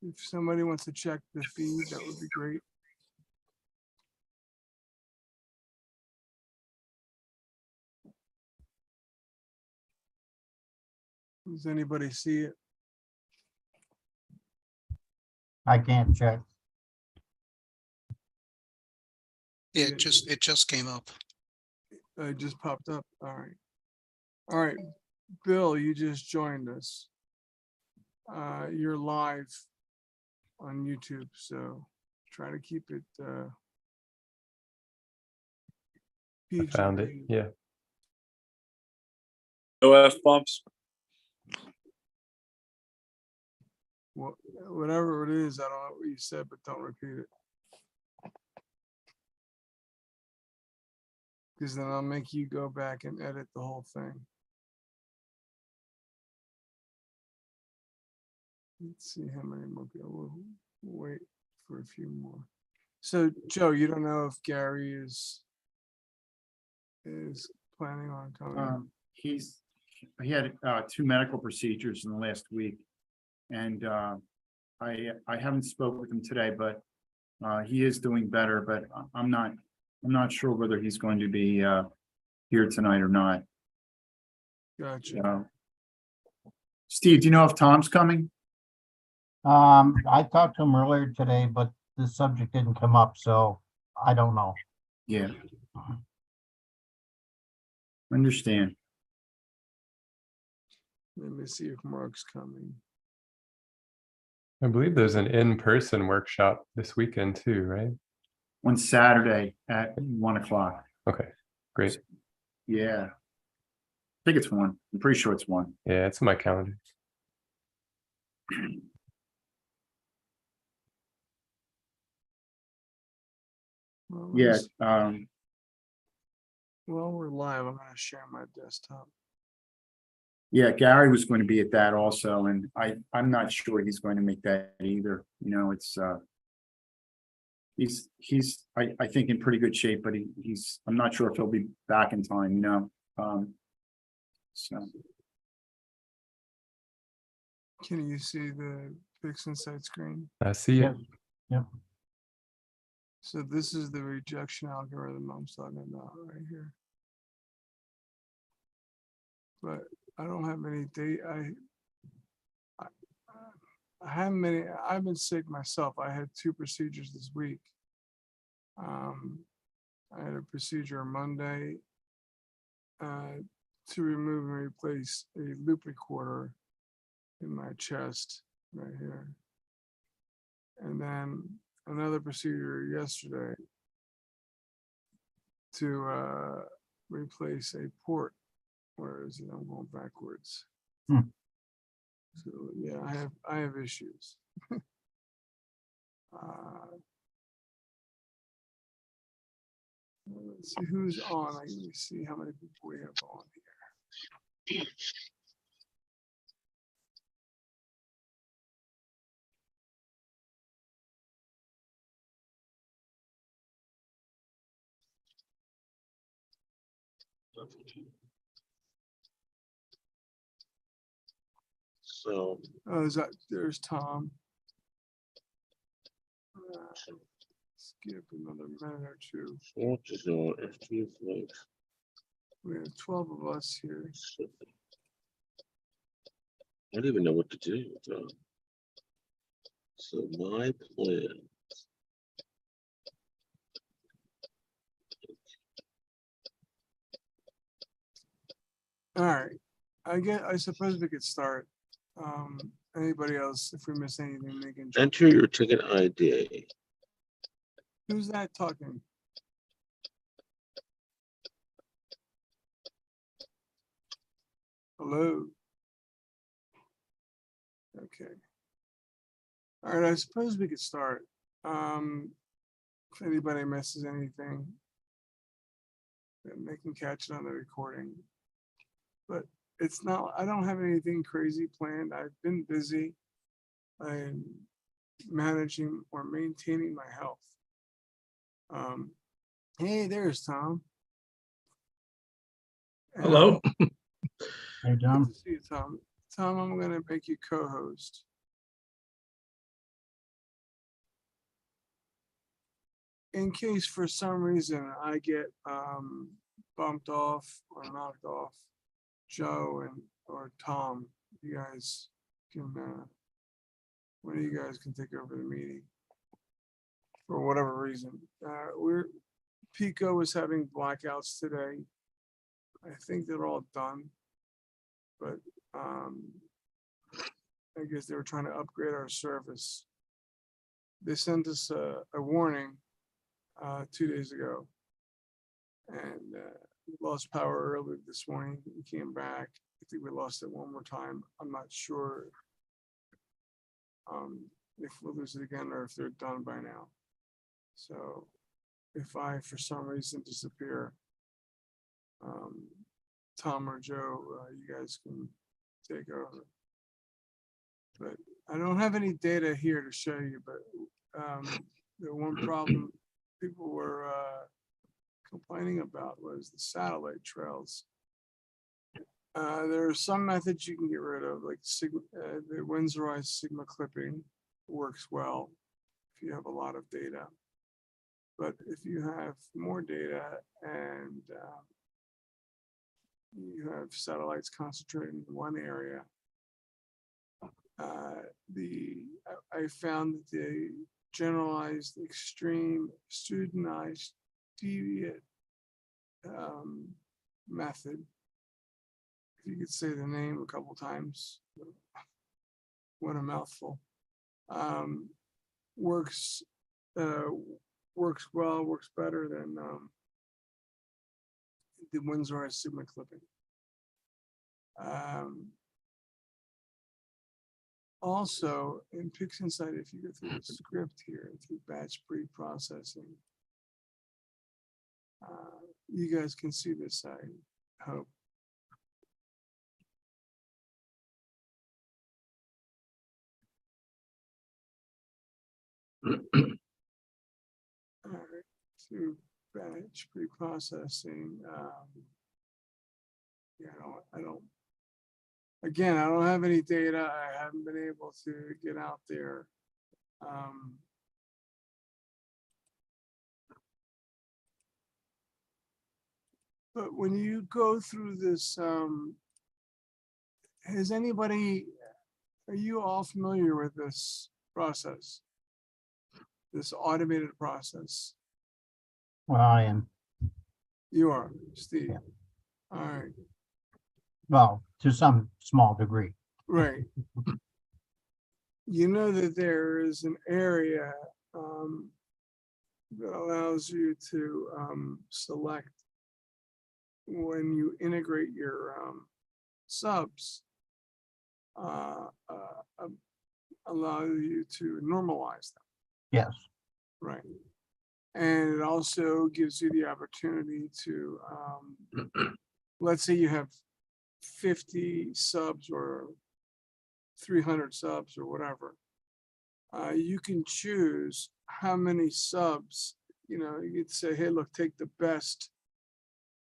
If somebody wants to check the feed, that would be great. Does anybody see it? I can't check. Yeah, it just came up. It just popped up. All right. All right. Bill, you just joined us. You're live on YouTube, so try to keep it I found it. PG. Yeah. No F-bombs. Whatever it is, I don't know what you said, but don't repeat it. Because then I'll make you go back and edit the whole thing. Let's see how many more people. We'll wait for a few more. So Joe, you don't know if Gary is planning on coming? He had 2 medical procedures in the last week, and I haven't spoke with him today, but he is doing better. But I'm not sure whether he's going to be here tonight or not. Gotcha. Steve, do you know if Tom's coming? I talked to him earlier today, but the subject didn't come up, so I don't know. Yeah. Understand. Let me see if Mark's coming. I believe there's an in-person workshop this weekend too, right? On Saturday at 1 o'clock. Okay, great. Yeah. I think it's 1. I'm pretty sure it's 1. Yeah, it's in my calendar. Well, Yeah. Well, we're live. I'm gonna share my desktop. Yeah, Gary was going to be at that also, and I'm not sure he's going to make that either. You know, it's he's I think in pretty good shape, but I'm not sure if he'll be back in time, you know. So Can you see the Fix Insight screen? I see it. Yep. So this is the rejection algorithm I'm talking about right here. But I don't have any data. I haven't many. I've been sick myself. I had 2 procedures this week. I had a procedure Monday to remove and replace a loop recorder in my chest right here. And then another procedure yesterday to replace a port. Where is it? I'm going backwards. So yeah, I have issues. Let's see who's on. Let me see how many people we have on here. So There's Tom. Skip another minute or 2. what is your FT like? We have 12 of us here. I don't even know what to do. So my plan. All right. I suppose we could start. Anybody else, if we miss anything, they can jump. Enter your ticket ID. Who's that talking? Hello. Okay. All right, I suppose we could start. If anybody misses anything, then they can catch it on the recording. But it's not, I don't have anything crazy planned. I've been busy and managing or maintaining my health. Hey, there's Tom. And Hello. Hey, good Tom. to see you, Tom. Tom, I'm gonna make you co-host. in case for some reason I get bumped off or knocked off, Joe or Tom, you guys can, one of you guys can take over the meeting. For whatever reason, Pico was having blackouts today. I think they're all done. But I guess they were trying to upgrade our service. They sent us a warning 2 days ago. And we lost power early this morning. We came back. I think we lost it one more time. I'm not sure if we'll lose it again or if they're done by now. So if I, for some reason, disappear, Tom or Joe, you guys can take over. But I don't have any data here to show you, but the one problem people were complaining about was the satellite trails. There are some methods you can get rid of, like the Winsorized Sigma clipping works well if you have a lot of data. But if you have more data and you have satellites concentrated in one area, I found that the generalized extreme studentized deviate method, if you could say the name a couple times, what a mouthful, works well, works better than the Winsorized Sigma clipping. Also, in PixInsight, if you go through the script here, through batch pre-processing, you guys can see this, I hope. All right, through batch pre-processing, yeah, again, I don't have any data. I haven't been able to get out there. But when you go through this, are you all familiar with this process? This automated process? Well, I am, You are, Steve. Yeah. All right, well, to some small degree. right. You know that there is an area that allows you to select when you integrate your subs, allow you to normalize them, Yes, right? And it also gives you the opportunity to, let's say you have 50 subs or 300 subs or whatever. You can choose how many subs, you could say, hey, look, take the best,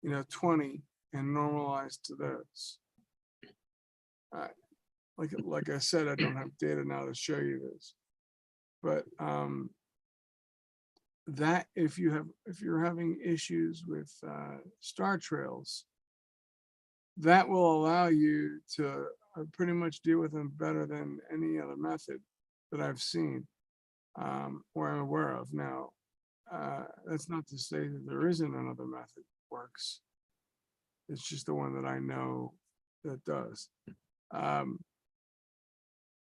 20 and normalize to those. Like I said, I don't have data now to show you this, but that if you're having issues with star trails, that will allow you to pretty much deal with them better than any other method that I've seen or I'm aware of. Now, that's not to say that there isn't another method that works. It's just the one that I know that does.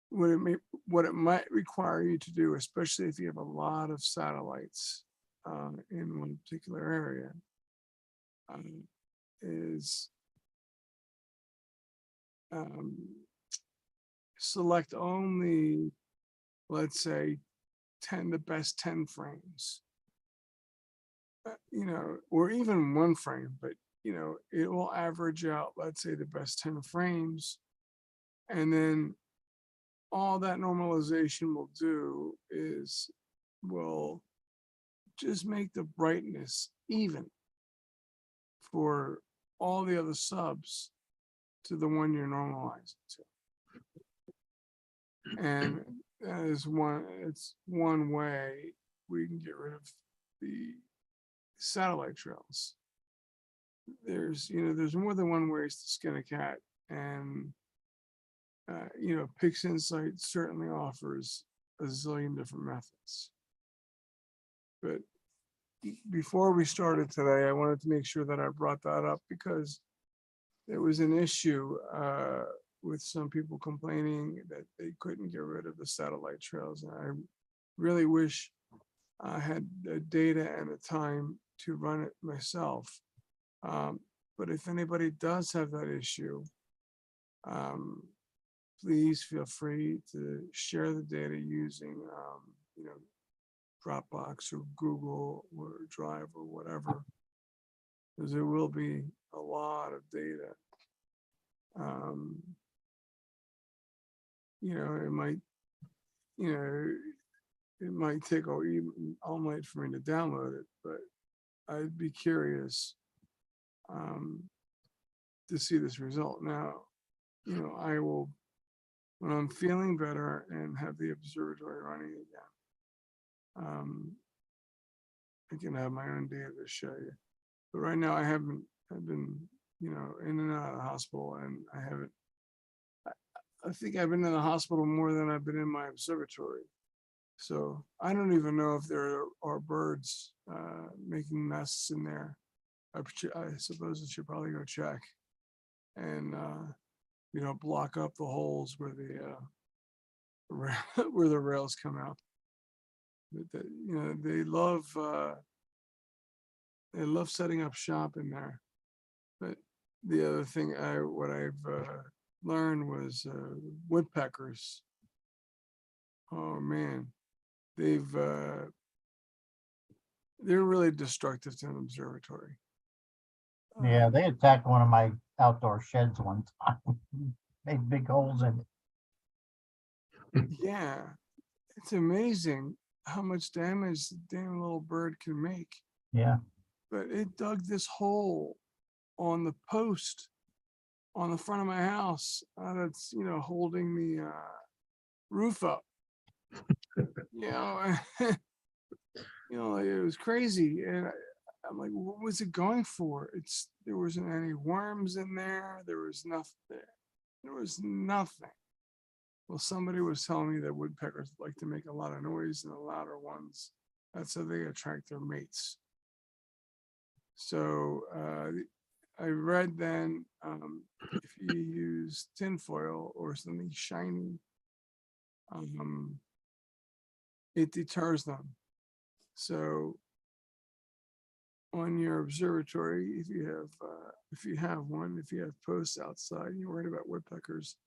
What it might require you to do, especially if you have a lot of satellites in one particular area, is select only, let's say, the best 10 frames, or even one frame, but it will average out, let's say, the best 10 frames, and then all that normalization will do is will just make the brightness even for all the other subs to the one you're normalizing to. And that is it's one way we can get rid of the satellite trails. There's more than one ways to skin a cat, and Pix Insight certainly offers a zillion different methods. But before we started today, I wanted to make sure that I brought that up because there was an issue with some people complaining that they couldn't get rid of the satellite trails. And I really wish I had the data and the time to run it myself. But if anybody does have that issue, please feel free to share the data using, Dropbox or Google or Drive or whatever, because there will be a lot of data. It might take all night for me to download it, but I'd be curious to see this result. Now, I will, when I'm feeling better and have the observatory running again, I can have my own data to show you. But right now I've been, in and out of the hospital, and I think I've been in the hospital more than I've been in my observatory. So I don't even know if there are birds making nests in there. I suppose I should probably go check and, block up the holes where the where the rails come out. But they love setting up shop in there. But the other thing what I've learned was woodpeckers. Oh man, they're really destructive to an observatory. Yeah, they attacked one of my outdoor sheds one time. Made big holes in it. Yeah, it's amazing how much damage the damn little bird can make. Yeah, But it dug this hole on the post on the front of my house that's holding the roof up. It was crazy, and I'm like, what was it going for? There wasn't any worms in there. There was nothing there. There was nothing. Well, somebody was telling me that woodpeckers like to make a lot of noise, and the louder ones, that's how they attract their mates. So I read then if you use tinfoil or something shiny, it deters them. So on your observatory, if you have one, if you have posts outside, and you're worried about woodpeckers,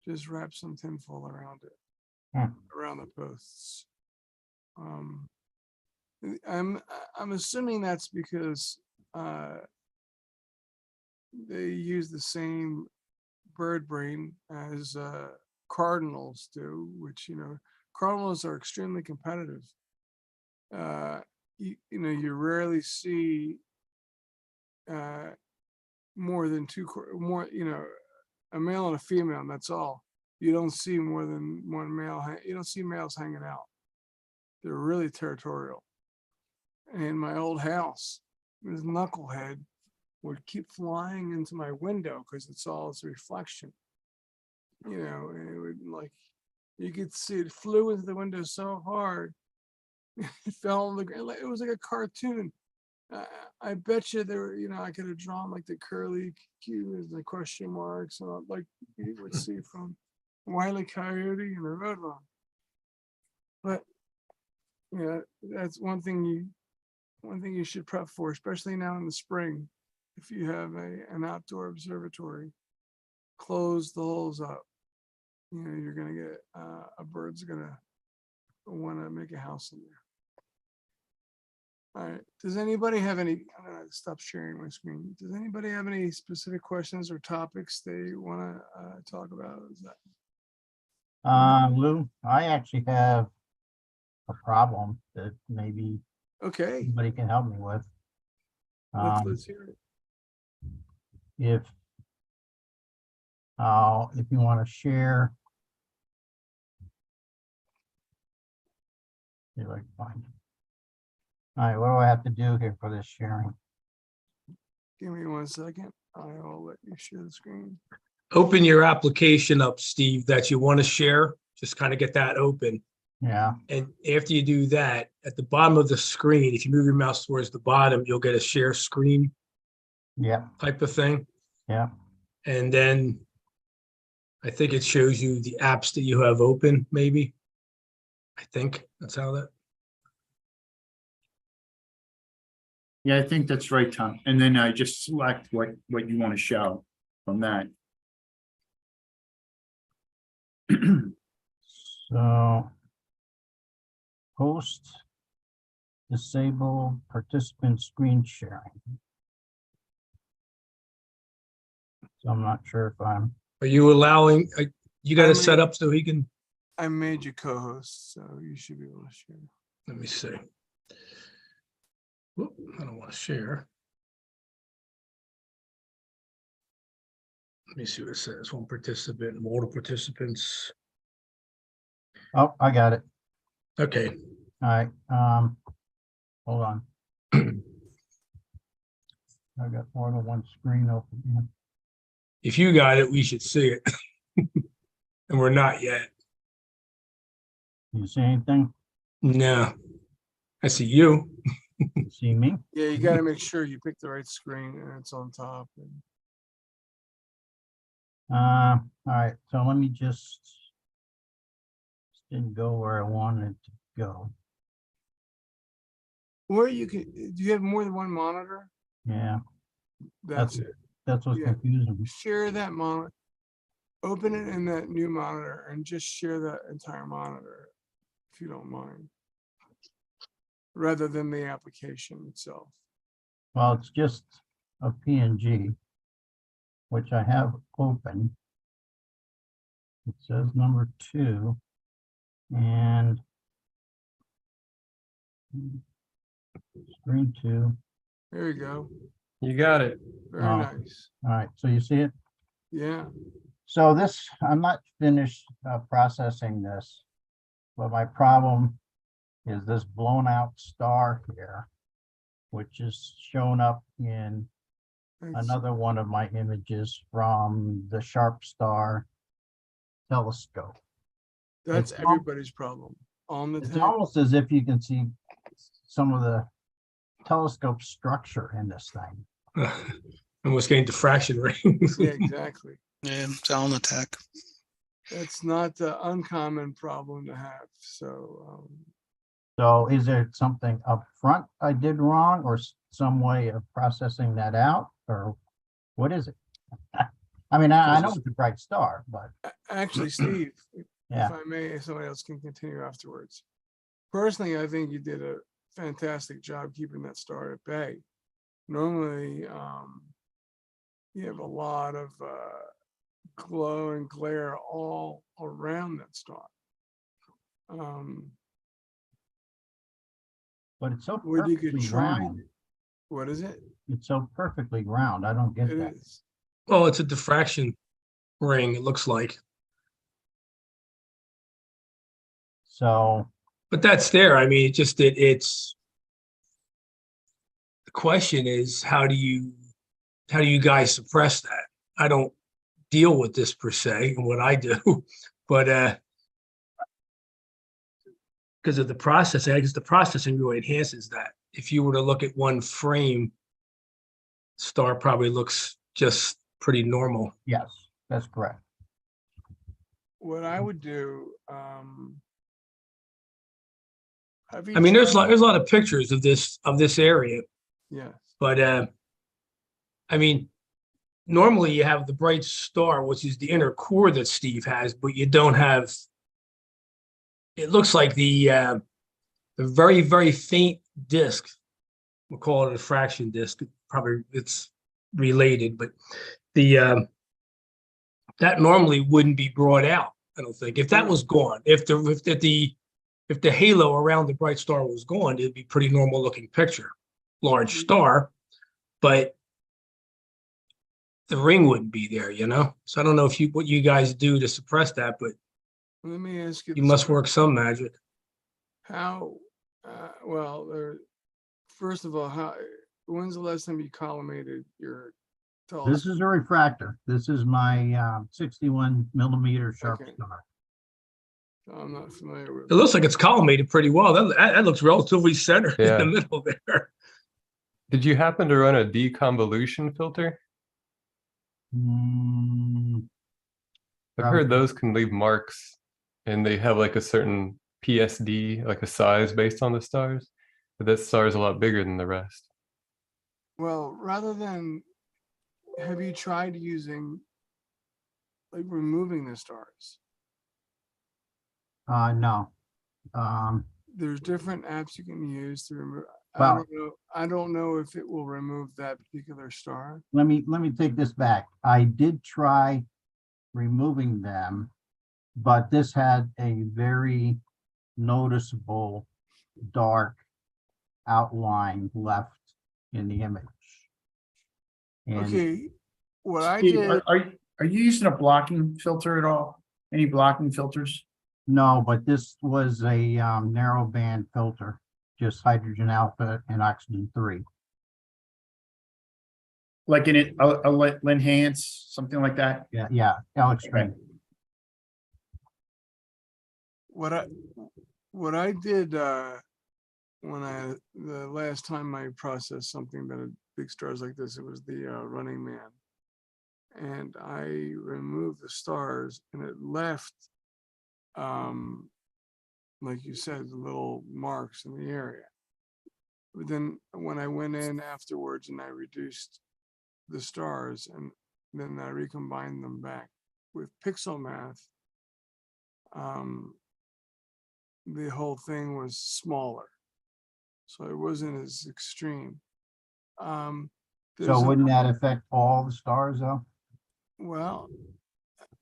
just wrap some tinfoil around it, around the posts. I'm assuming that's because they use the same bird brain as cardinals do, which cardinals are extremely competitive. You rarely see more than a male and a female, and that's all. You don't see more than one male. You don't see males hanging out. They're really territorial. In my old house, this knucklehead would keep flying into my window because it's all its reflection. And it would you could see it flew into the window so hard, it fell on the ground. It was like a cartoon. I bet you there, I could have drawn like the curly Q's, the question marks, and like you would see from Wile E. Coyote and the Roadrunner. But that's one thing you should prep for, especially now in the spring. If you have an outdoor observatory, close the holes up. You're gonna get a bird's gonna want to make a house in there. All right. Does anybody have any? I'm gonna stop sharing my screen. Does anybody have any specific questions or topics they want to talk about? Is that Lou, I actually have a problem that maybe okay? somebody can help me with. Let's hear it. If you want to share, see if I can find it. All right, what do I have to do here for this sharing? Give me 1 second. I'll let you share the screen. Open your application up, Steve, that you want to share. Just kind of get that open. Yeah, And after you do that, at the bottom of the screen, if you move your mouse towards the bottom, you'll get a share screen yeah, type of thing. yeah. And then I think it shows you the apps that you have open, maybe. I think that's how that. Yeah, I think that's right, Tom. And then I just select what you want to show from that. So host disable participant screen sharing. So I'm not sure if I'm, Are you allowing, you got I it set mean- up so he can, I made you co-host, so you should be able to share. let me see. Whoop, I don't want to share. Let me see what it says. One participant, multiple participants. oh, I got it. Okay. All right, hold on. I've got more than one screen open here. If you got it, we should see it. And we're not yet. You see anything? No. I see you. You see me? Yeah, you gotta make sure you pick the right screen and it's on top. And All right, so let me just didn't go where I wanted to go. Or you can, do you have more than one monitor? Yeah, That's it. that's what's Yeah. confusing me. Share that monitor. Open it in that new monitor and just share that entire monitor, if you don't mind. Rather than the application itself. Well, it's just a PNG, which I have open. It says number 2 and screen 2. There you go. You got it. Very Oh. nice. All right, so you see it? Yeah. So this, I'm not finished processing this, but my problem is this blown out star here, which is shown up in That's- another one of my images from the Sharp Star telescope. That's it's al- everybody's problem. On the It's tech. almost as if you can see some of the telescope structure in this thing. Almost getting diffraction rings. Yeah, exactly. Yeah, it's on attack. That's not the uncommon problem to have. So So is there something up front I did wrong or some way of processing that out or what is it? I mean, I know it's a bright star, but actually, Steve, yeah, if I may, somebody else can continue afterwards. Personally, I think you did a fantastic job keeping that star at bay. Normally, you have a lot of glow and glare all around that star. but it's so What you could perfectly try, round. what is it? It's so perfectly round. I don't get It that. is. Well, it's a diffraction ring, it looks like. So, But that's there. I mean, it just that it's the question is how do you guys suppress that? I don't deal with this per se and what I do, but because of the processing, I guess the processing really enhances that. If you were to look at one frame, star probably looks just pretty normal. yes, that's correct. What I would do, have you I mean, there's tried- there's a lot of pictures of this area, Yes, but I mean, normally you have the bright star, which is the inner core that Steve has, but you don't have. It looks like the very, very faint disk. We'll call it a diffraction disk. Probably it's related, but the that normally wouldn't be brought out. I don't think if that was gone, if the halo around the bright star was gone, it'd be pretty normal looking picture, large star, but the ring wouldn't be there, you know? So I don't know if what you guys do to suppress that, but let me ask you. you this must question. work some magic. How, well, first of all, when's the last time you collimated your This telescope? is a refractor. This is my 61 millimeter sharp Okay. star. I'm not familiar with. It looks like it's collimated pretty well. That looks relatively centered in Yeah. the middle there. Did you happen to run a deconvolution filter? Mm, I've heard Probably. those can leave marks and they have like a certain PSD, like a size based on the stars. But that star is a lot bigger than the rest. Well, rather than, have you tried using, like, removing the stars? no. Um, There's different apps you can use to remove. Well- I don't know if it will remove that particular star. let me take this back. I did try removing them, but this had a very noticeable dark outline left in the image. And Okay, what I Steve, did, are you using a blocking filter at all? Any blocking filters? no, but this was a narrow band filter, just hydrogen alpha and oxygen 3. Like in it, enhance, something like that? Yeah, Alex String. what I did, when the last time I processed something that had big stars like this, it was the Running Man. And I removed the stars and it left, like you said, the little marks in the area. But then when I went in afterwards and I reduced the stars and then I recombined them back with pixel math, the whole thing was smaller. So it wasn't as extreme. So there's a- wouldn't that affect all the stars though? Well,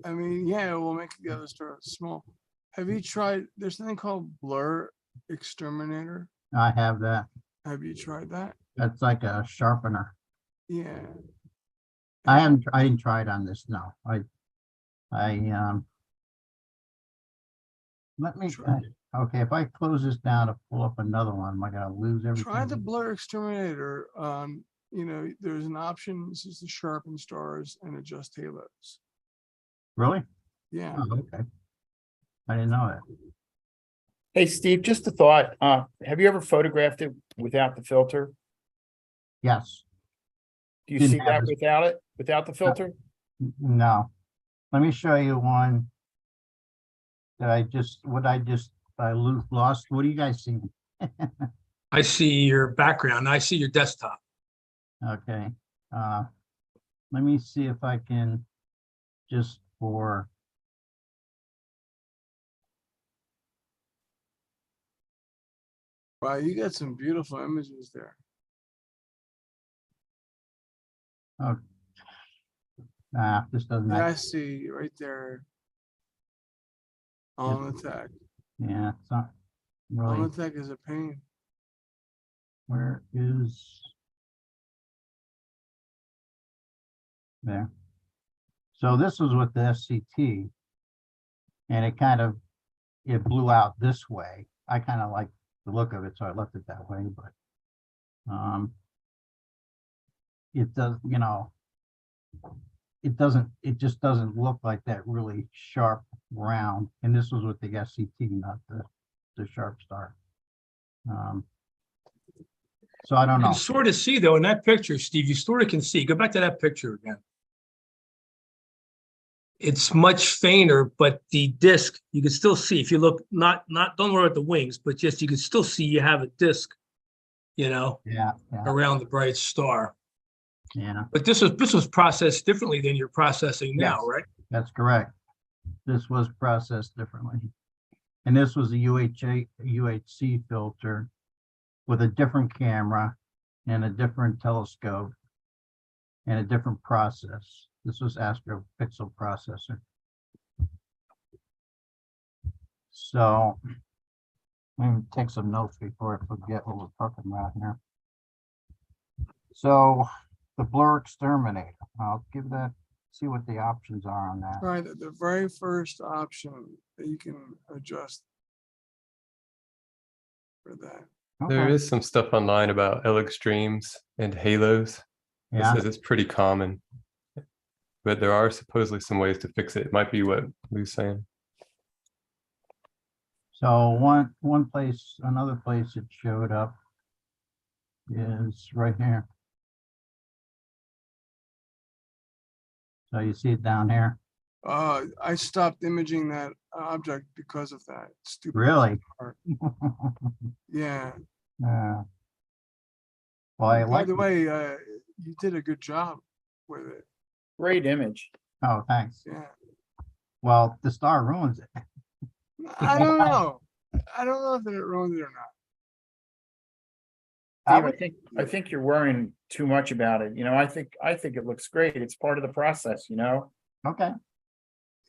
I mean, yeah, we'll make the other stars small. Have you tried, there's something called Blur Exterminator. I have that. Have you tried that? That's like a sharpener. Yeah. I didn't try it on this, no. Let me, Try- okay, if I close this down to pull up another one, am I gonna lose everything? Try the Blur Exterminator. There's an option, this is to sharpen stars and adjust halos. Really? Yeah. Oh, okay. I didn't know that. Hey, Steve, just a thought. Have you ever photographed it without the filter? Yes, Do you Didn't see have that this- without it, without the filter? no. Let me show you one that I lost. What do you guys see? I see your background. I see your desktop. Okay, let me see if I can just for. Wow, you got some beautiful images there. This doesn't, Yeah, I act- see right there. On attack. yeah, it's not On really, attack is a pain. where is? There. So this was with the FCT. And it blew out this way. I kind of like the look of it, so I left it that way, but it does, it just doesn't look like that really sharp round. And this was with the FCT, not the sharp star. So I don't You know. can sort of see though in that picture, Steve, you sort of can see. Go back to that picture again. It's much fainter, but the disc, you can still see. If you look, don't worry about the wings, but just you can still see you have a disc, Yeah, around the bright star. yeah, But this was processed differently than you're processing now, Yes. right? that's correct. This was processed differently. And this was a UHC filter with a different camera and a different telescope and a different process. This was Astropixel processor. So let me take some notes before I forget what we're talking about here. So the Blur Exterminator, I'll give that, see what the options are on that. Right, the very first option that you can adjust for that. There Okay. is some stuff online about L extremes and halos. It Yeah, says it's pretty common, but there are supposedly some ways to fix it. It might be what Lou's saying. so another place it showed up is right here. So you see it down here? I stopped imaging that object because of that stupid Really? part. Yeah. Yeah. Well, I By like, the way, you did a good job with it. Great image. oh, thanks. Yeah. Well, the star ruins it. I don't know. I don't know if it ruined it or not. Steve, would- I think you're worrying too much about it. I think it looks great. It's part of the process, Okay,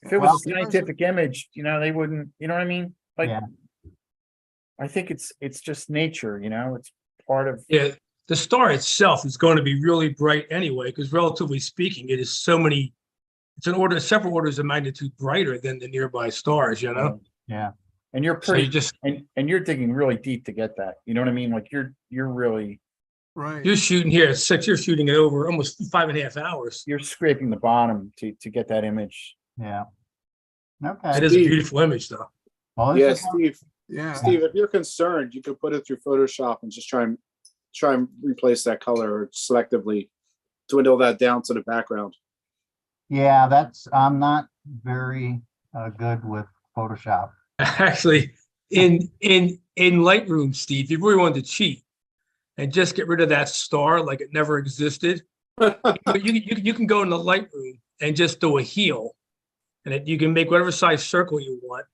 If it Well, was a scientific image, they wouldn't, you know what I mean? Like, Yeah. Yeah. I think it's just nature, it's part of, Yeah, the star itself is going to be really bright anyway, because relatively speaking, it is several orders of magnitude brighter than the nearby stars, yeah. and you're So you pretty, just, and you're digging really deep to get that, you know what I mean? Like you're really, Right. you're shooting here at 6, you're shooting it over almost 5.5 hours. you're scraping the bottom to get that image. Yeah. It Okay. is a Steve. beautiful image, though. Well, this Yeah, is- Steve, Yeah. Steve, if you're concerned, you could put it through Photoshop and just try and replace that color or selectively dwindle that down to the background. Yeah, I'm not very good with Photoshop. Actually, in Lightroom, Steve, if you really wanted to cheat and just get rid of that star like it never existed, but you can go into Lightroom and just do a heel, and you can make whatever size circle you want,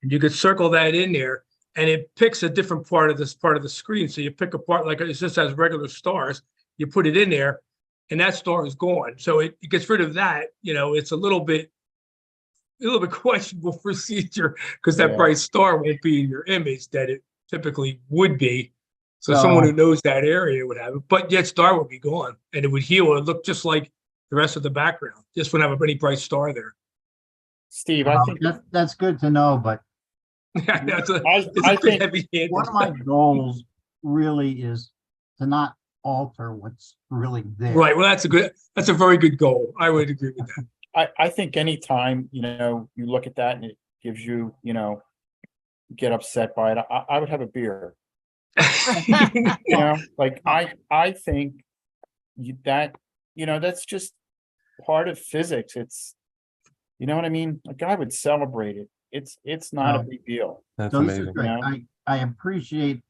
and you could circle that in there, and it picks a different part of the screen. So you pick a part like it just has regular stars, you put it in there, and that star is gone. So it gets rid of that. It's a little bit questionable procedure because that Yeah. bright star won't be in your image that it typically would be. So No. someone who knows that area would have it, but yet star would be gone and it would heal. It would look just like the rest of the background. Just wouldn't have any bright star there. Steve, I Well, think, that's good to know, but It's a I bit think, heavy-handed. one of my goals really is to not alter what's really there. Right. Well, that's a very good goal. I would agree with that. I think anytime, you look at that and it gives you, get upset by it, I would have a beer. Like I think that's just part of physics. It's, you know what I mean? Like I would celebrate it. It's not a No. big deal. That's So this is amazing. great. Yeah. I appreciate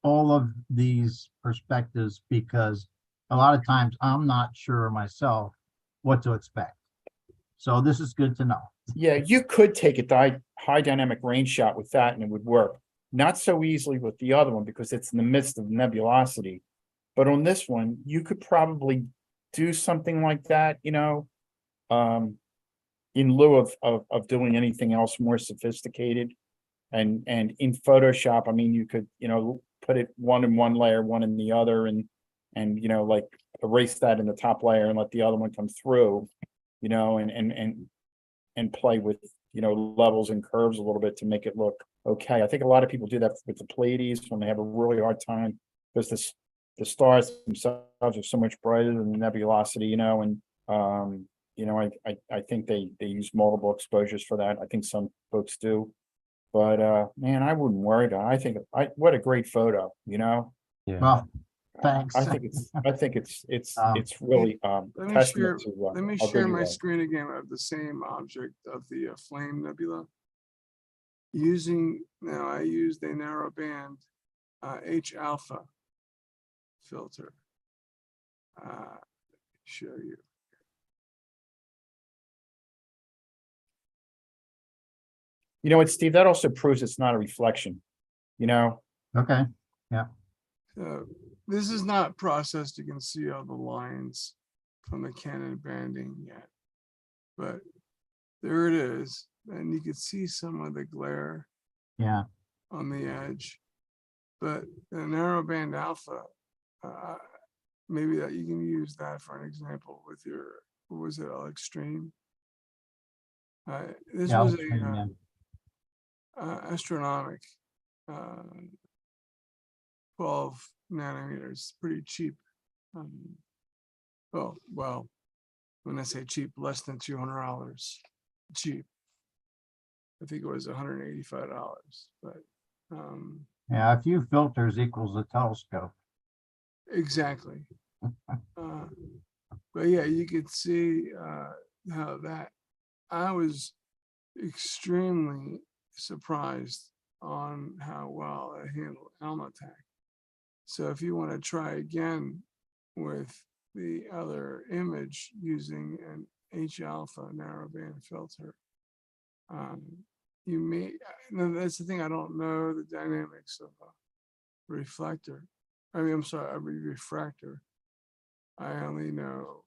all of these perspectives because a lot of times I'm not sure myself what to expect. So this is good to know. Yeah, you could take a high dynamic range shot with that and it would work. Not so easily with the other one because it's in the midst of nebulosity. But on this one, you could probably do something like that, in lieu of doing anything else more sophisticated. And in Photoshop, I mean, you could, put it one in one layer, one in the other, and like erase that in the top layer and let the other one come through, and play with, levels and curves a little bit to make it look okay. I think a lot of people do that with the Pleiades when they have a really hard time because the stars themselves are so much brighter than the nebulosity, and I think they use multiple exposures for that. I think some folks do. But man, I wouldn't worry about it. What a great photo, Yeah. Well, thanks. I think it's Um, really Let me testament share, to let me how good share you my are. screen again of the same object of the flame nebula. I used a narrow band H alpha filter. Show you. You know what, Steve? That also proves it's not a reflection. Okay, So this is not processed. You can see all the lines from the Canon banding yet, but there it is. And you can see some of the glare yeah, on the edge, but the narrowband alpha, maybe that you can use that for an example with your, what was it, extreme? This yeah, was I'll bring it a in. astronomic 12 nanometers, pretty cheap. Well, when I say cheap, less than $200, cheap. I think it was $185, but Yeah, a few filters equals a telescope. exactly. But yeah, you could see how that I was extremely surprised on how well it handled Almatac. So if you want to try again with the other image using an H alpha narrowband filter, you may, no, that's the thing, I don't know the dynamics of a reflector. I mean, I'm sorry, a refractor. I only know,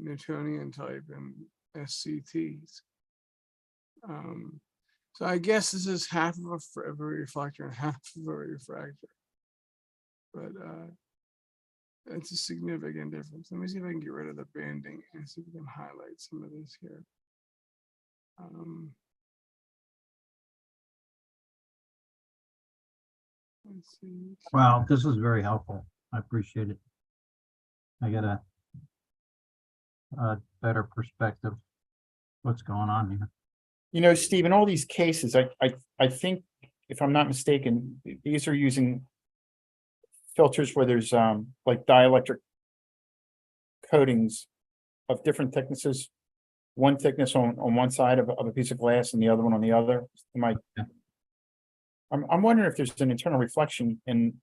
Newtonian type and SCTs. So I guess this is half of a reflector and half of a refractor. But it's a significant difference. Let me see if I can get rid of the banding and see if we can highlight some of this here. Let's see. Well, this is very helpful. I appreciate it. I get a better perspective what's going on here. You know, Steve, in all these cases, I think, if I'm not mistaken, these are using filters where there's like dielectric coatings of different thicknesses. One thickness on one side of a piece of glass and the other one on the other. Yeah. I'm wondering if there's an internal reflection in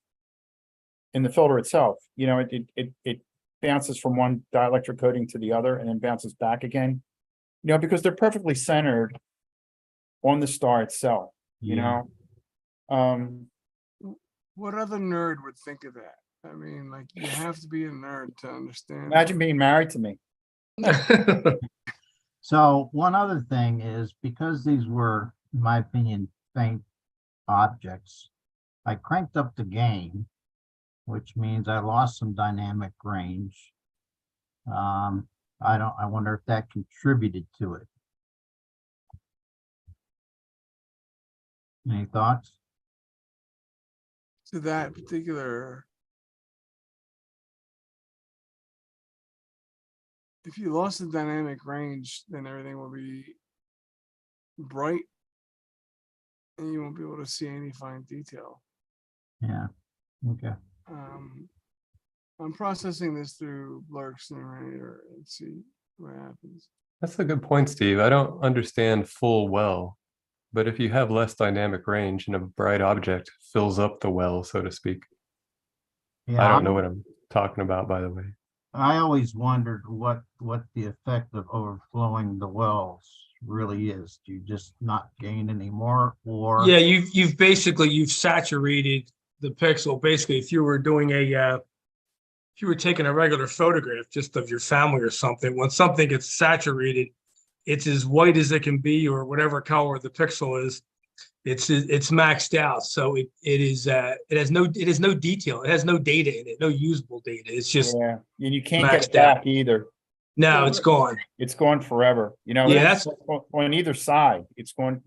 the filter itself. You know, it bounces from one dielectric coating to the other and then bounces back again. You know, because they're perfectly centered on the star itself, you Yeah. know? What other nerd would think of that? I mean, like, you have to be a nerd to understand. Imagine being married to me. So one other thing is, because these were, in my opinion, faint objects, I cranked up the gain, which means I lost some dynamic range. I wonder if that contributed to it. Any thoughts? To that particular. If you lost the dynamic range, then everything will be bright and you won't be able to see any fine detail. Yeah, okay. I'm processing this through Blur Accelerator and see what happens. That's a good point, Steve. I don't understand full well, but if you have less dynamic range and a bright object fills up the well, so to speak. Yeah, I don't know what I'm talking about, by the way. I always wondered what the effect of overflowing the wells really is. Do you just not gain any more, or? Yeah, you've basically saturated the pixel. Basically, if you were doing if you were taking a regular photograph just of your family or something, when something gets saturated, it's as white as it can be, or whatever color the pixel is. It's maxed out. So it has no detail. It has no data in it, no usable data. It's just Yeah, and you can't get it maxed out. back either. No, it's gone. It's gone forever, you know? Yeah, it's on either side, it's going,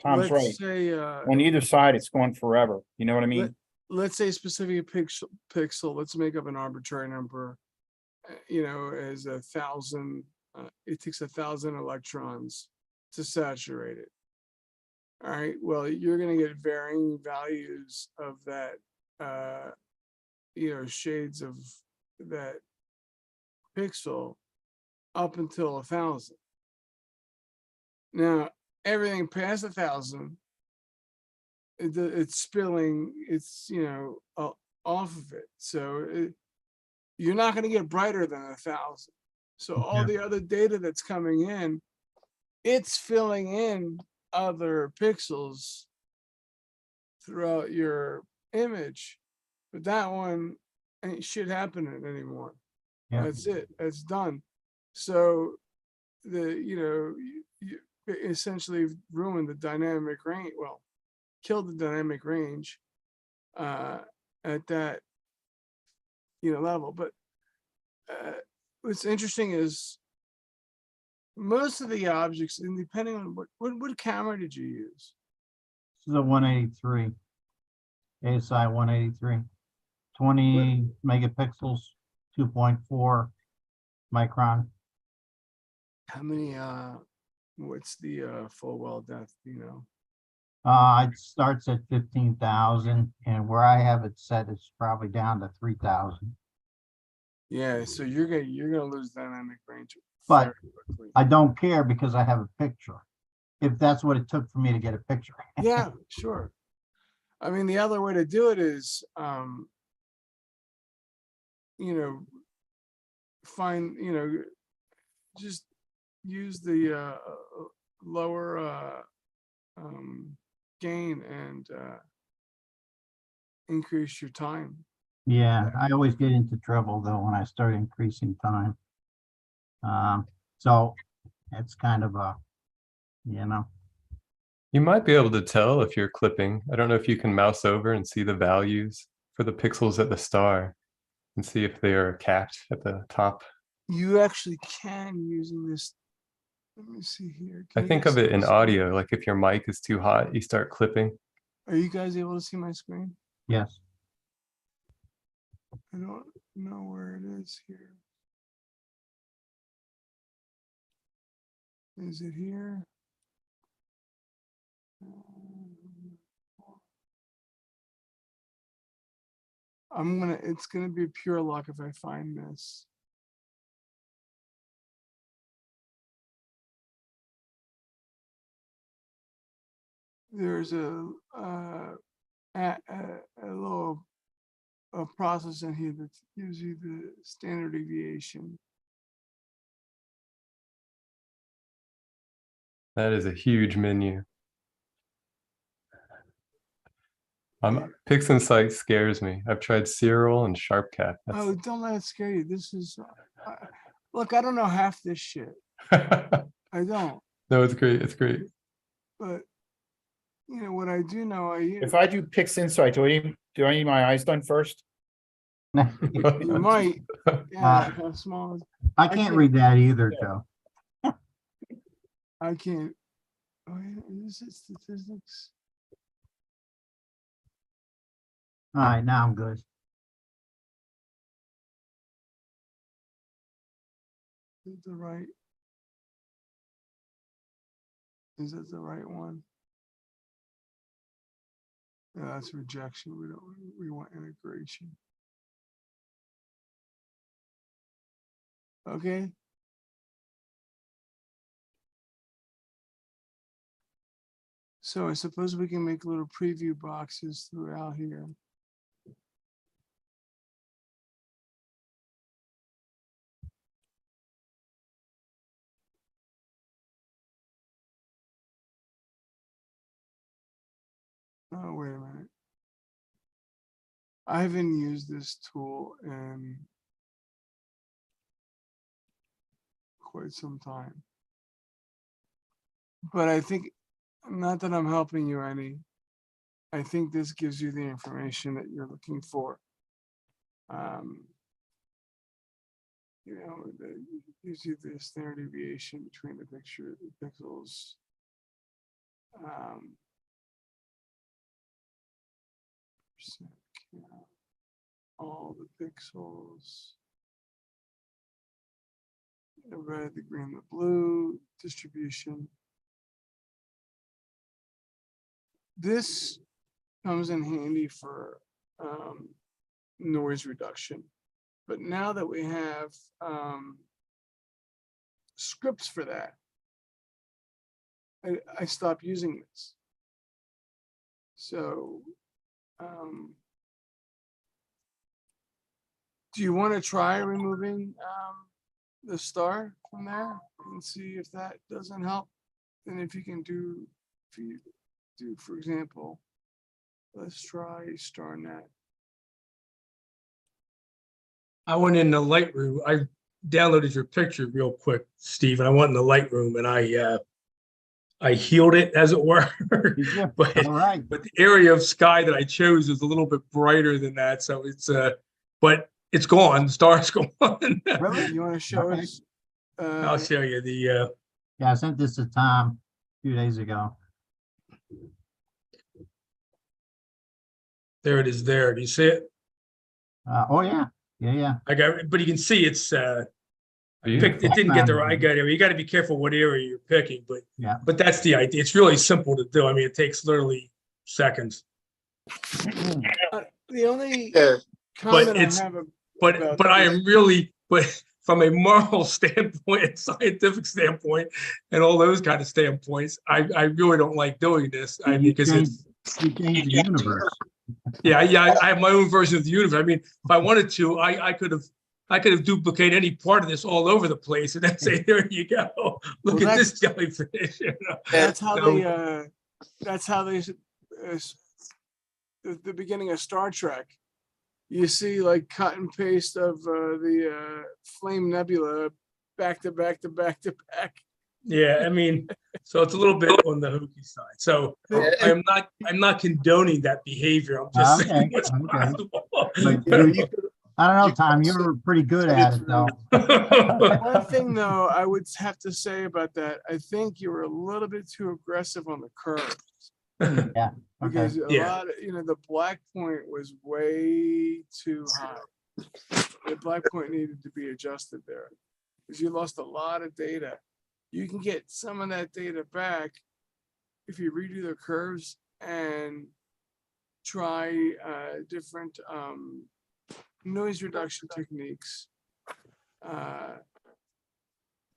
Tom's right. Let's say, On either side, it's gone forever, you know what I mean? let's say specific pixel, let's make up an arbitrary number, as 1,000, it takes 1,000 electrons to saturate it. All right, well, you're going to get varying values of that, shades of that pixel up until 1,000. Now, everything past 1,000, it's spilling, it's, off of it. So you're not going to get brighter than 1,000. So all the other data that's coming in, it's filling in other pixels throughout your image, but that one ain't shit happening anymore. Yeah. That's it. That's done. So you essentially ruined the dynamic range. Well, killed the dynamic range at that level. But what's interesting is most of the objects, and depending on what camera did you use? This is a 183. ASI 183, 20 megapixels, 2.4 micron. How many, what's the full well depth, you know? It starts at 15,000, and where I have it set, it's probably down to 3,000. Yeah, so you're gonna lose dynamic range But very quickly. I don't care because I have a picture. If that's what it took for me to get a picture. Yeah, sure. I mean, the other way to do it is, you know, find, you know, just use the lower gain and increase your time. Yeah, I always get into trouble though when I start increasing time. So it's kind of a, you know, You might be able to tell if you're clipping. I don't know if you can mouse over and see the values for the pixels at the star and see if they are capped at the top. You actually can using this. Let me see here. I Can you think guys of see it my in screen? audio, like if your mic is too hot, you start clipping. Are you guys able to see my screen? yes. I don't know where it is here. Is it here? It's gonna be pure luck if I find this. There's a little process in here that gives you the standard deviation. That is a huge menu. PixInsight scares me. I've tried Serial and SharpCap. Oh, don't let it scare you. This is, look, I don't know half this shit. No, I don't, it's great. It's great. but you know what I do know, If I do PixInsight, do I need my eyes done first? you might, yeah, how small, I can't read that either, Joe. I can't. Oh, yeah, is it statistics? All right, now I'm good. Is it the right? Is it the right one? No, that's rejection. We want integration. Okay. So I suppose we can make little preview boxes throughout here. Oh, wait a minute. I haven't used this tool in quite some time. But I think, not that I'm helping you any, I think this gives you the information that you're looking for. You know, gives you the standard deviation between the picture, the pixels. Percent count, all the pixels. The red, the green, the blue distribution. This comes in handy for noise reduction. But now that we have scripts for that, I stopped using this. So do you want to try removing the star from there and see if that doesn't help? Then if you can do, for example, let's try star net. I went in the Lightroom. I downloaded your picture real quick, Steve, and I went in the Lightroom and I healed it, as it were. but All right. but the area of sky that I chose is a little bit brighter than that, so it's but it's gone. The star's gone. Really? You want to show Okay. us? I'll show you the. Yeah, I sent this to Tom a few days ago. There it is there. Do you see it? Oh, yeah, yeah. I got, but you can see it's, Beautiful. it didn't get the right area. You got to be careful what area you're picking, Yeah. but that's the idea. It's really simple to do. I mean, it takes literally seconds. The only Yeah, comment I it's- have But about I this- am really, but from a moral standpoint, and scientific standpoint, and all those kind of standpoints, I really don't like doing this. I mean, because it's You change the universe. yeah. I have my own version of the universe. I mean, if I wanted to, I could have duplicated any part of this all over the place and then say, there you go. Look Well, at this jellyfish. You know? That's how So- they. That's how they. The beginning of Star Trek. You see, like cut and paste of the Flame Nebula, back to back to back to back. Yeah, I mean, so it's a little bit on the hokey side. So Yeah, I'm not condoning that behavior. I'm just Okay, saying what's okay. possible. But you could, I don't know, Tom, you were pretty good at it though. One thing though, I would have to say about that, I think you were a little bit too aggressive on the curves. Okay, Because a Yeah. lot of, the black point was way too high. The black point needed to be adjusted there. Because you lost a lot of data. You can get some of that data back if you redo the curves and try different noise reduction techniques.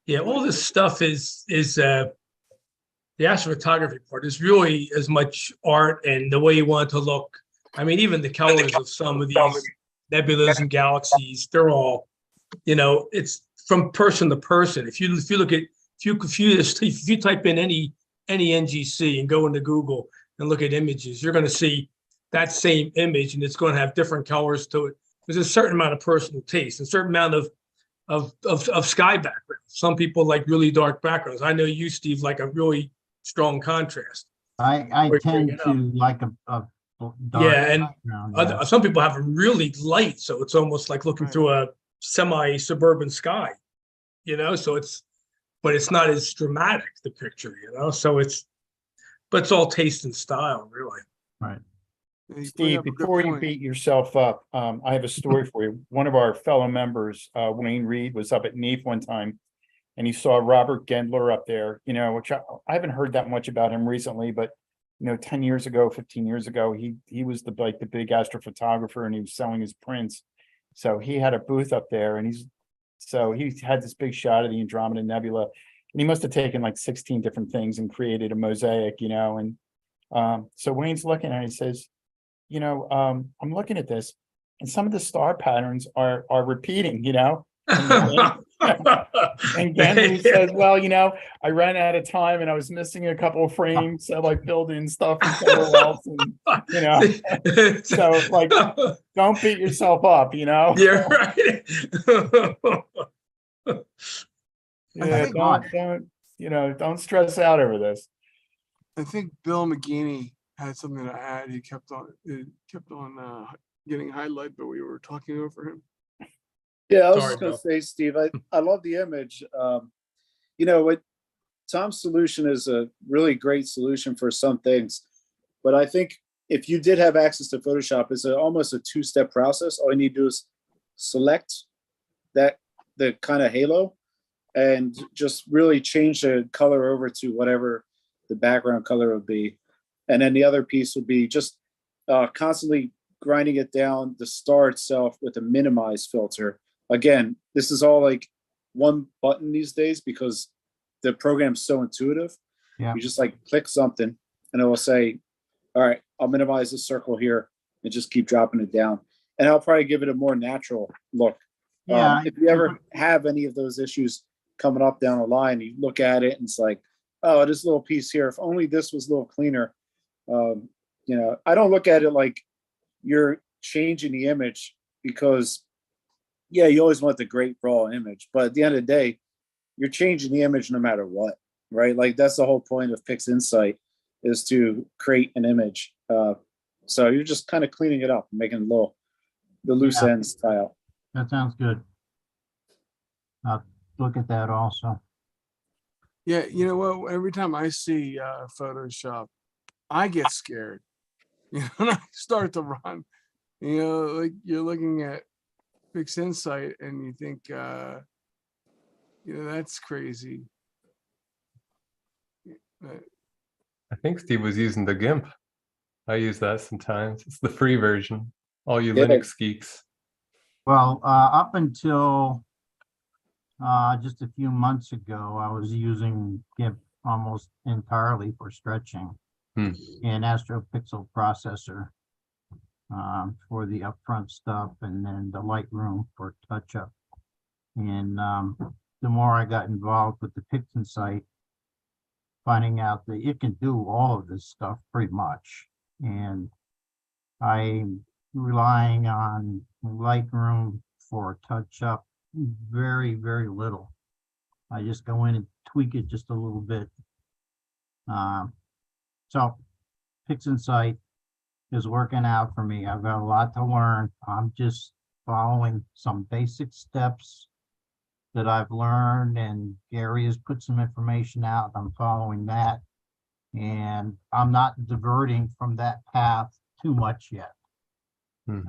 Yeah, all this stuff is the astrophotography part is really as much art and the way you want it to look. I mean, even the colors of some of these nebulas and galaxies, they're all, it's from person to person. If you look at if you type in any NGC and go into Google and look at images, you're going to see that same image and it's going to have different colors to it. There's a certain amount of personal taste, a certain amount of sky background. Some people like really dark backgrounds. I know you, Steve, like a really strong contrast. I Or tend bring it to like a dark Yeah, and background, yeah. some people have them really light, so it's almost like looking Right. through a semi-suburban sky, so but it's not as dramatic, the picture, so but it's all taste and style, really. Right. You bring Steve, up a good before you point. beat yourself up, I have a story for you. One of our fellow members, Wayne Reed, was up at NEAF one time and he saw Robert Gendler up there, which I haven't heard that much about him recently, but 10 years ago, 15 years ago, he was the big astrophotographer and he was selling his prints. So he had a booth up there and he had this big shot of the Andromeda Nebula and he must have taken like 16 different things and created a mosaic, and so Wayne's looking at it and he says, I'm looking at this and some of the star patterns are repeating, and Gendry says, well, I ran out of time and I was missing a couple of frames, so I filled in stuff from somewhere else and, so like, don't beat yourself up, Yeah, right. Yeah, think- don't stress out over this. I think Bill McGeeney had something to add. He kept on getting highlight, but we were talking over him. yeah, I was Sorry, just gonna Bill. say, Steve, I love the image. What Tom's solution is a really great solution for some things. But I think if you did have access to Photoshop, it's almost a two-step process. All you need to do is select the kind of halo and just really change the color over to whatever the background color would be. And then the other piece would be just constantly grinding it down, the star itself with a minimize filter. Again, this is all like one button these days because the program's so intuitive. Yeah. You just like click something and it will say, all right, I'll minimize the circle here and just keep dropping it down. And I'll probably give it a more natural look. Yeah. If you ever have any of those issues coming up down the line, you look at it and it's like, oh, this little piece here, if only this was a little cleaner. I don't look at it like you're changing the image because, yeah, you always want the great raw image, but at the end of the day, you're changing the image no matter what, right? Like that's the whole point of PixInsight is to create an image. So you're just kind of cleaning it up, making it the loose Yeah. end style. That sounds good. I'll look at that also. Yeah, you know what? Every time I see Photoshop, I get scared. You know, and I start to run. You know, like you're looking at Fixed Insight and you think, that's crazy. But I think Steve was using the GIMP. I use that sometimes. It's the free version. All you Yeah. Linux geeks. Well, up until just a few months ago, I was using GIMP almost entirely for stretching Hmm. in AstroPixel processor for the upfront stuff, and then the Lightroom for touch up. And the more I got involved with the Pixel site, finding out that it can do all of this stuff pretty much. And I'm relying on Lightroom for touch up very, very little. I just go in and tweak it just a little bit. So PixInsight is working out for me. I've got a lot to learn. I'm just following some basic steps that I've learned, and Gary has put some information out. I'm following that, and I'm not diverting from that path too much yet. Hmm.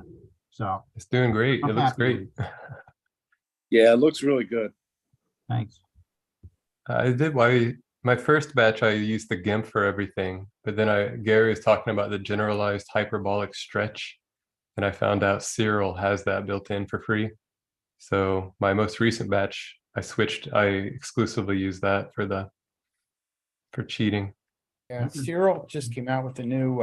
So It's doing great. I'm It looks happy great. with Yeah, it looks really good. thanks. I did my first batch I used the GIMP for everything, but then Gary was talking about the generalized hyperbolic stretch, and I found out Cyril has that built in for free. So my most recent batch, I exclusively use that for cheating. Yeah, Cyril just came out with a new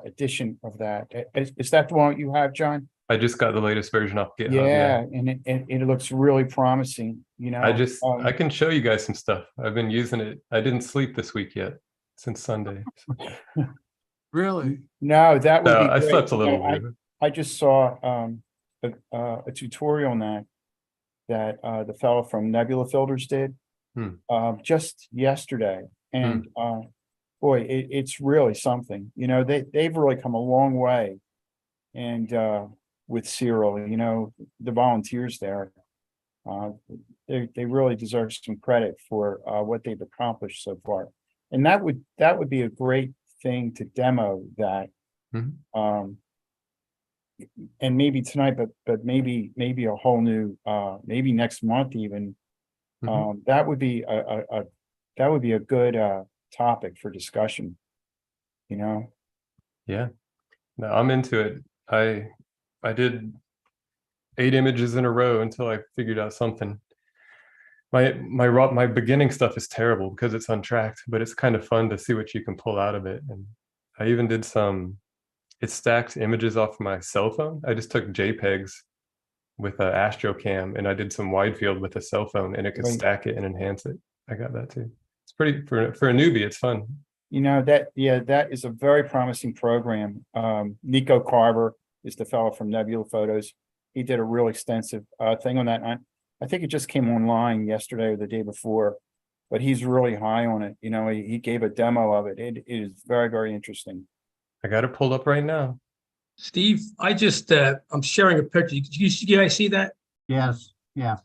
edition of that. Is that the one you have, John? I just got the latest version off GitHub. Yeah, and it looks really promising, you know. I can show you guys some stuff. I've been using it. I didn't sleep this week yet since Sunday. really, No, that would So be I great. slept a You little know, bit. I just saw a tutorial on that the fellow from Nebula Filters did just yesterday, and boy, it's really something. You know, they've really come a long way, and with Cyril, you know, the volunteers there, they really deserve some credit for what they've accomplished so far, and that would be a great thing to demo that. And maybe tonight, but maybe a whole new, maybe next month even. That would be a good topic for discussion. You know. Yeah, no, I'm into it. I did 8 images in a row until I figured out something. My beginning stuff is terrible because it's untracked, but it's kind of fun to see what you can pull out of it. And I even did it stacked images off my cell phone. I just took JPEGs with an Astrocam, and I did some wide field with a cell phone, and it could stack it and enhance it. I got that too. It's pretty for a newbie. It's fun. You know, that is a very promising program. Nico Carver is the fellow from Nebula Photos. He did a real extensive thing on that. I think it just came online yesterday or the day before, but he's really high on it. You know, he gave a demo of it. It is very, very interesting. I got it pulled up right now. Steve, I just, I'm sharing a picture. You guys see that? Yes, yeah,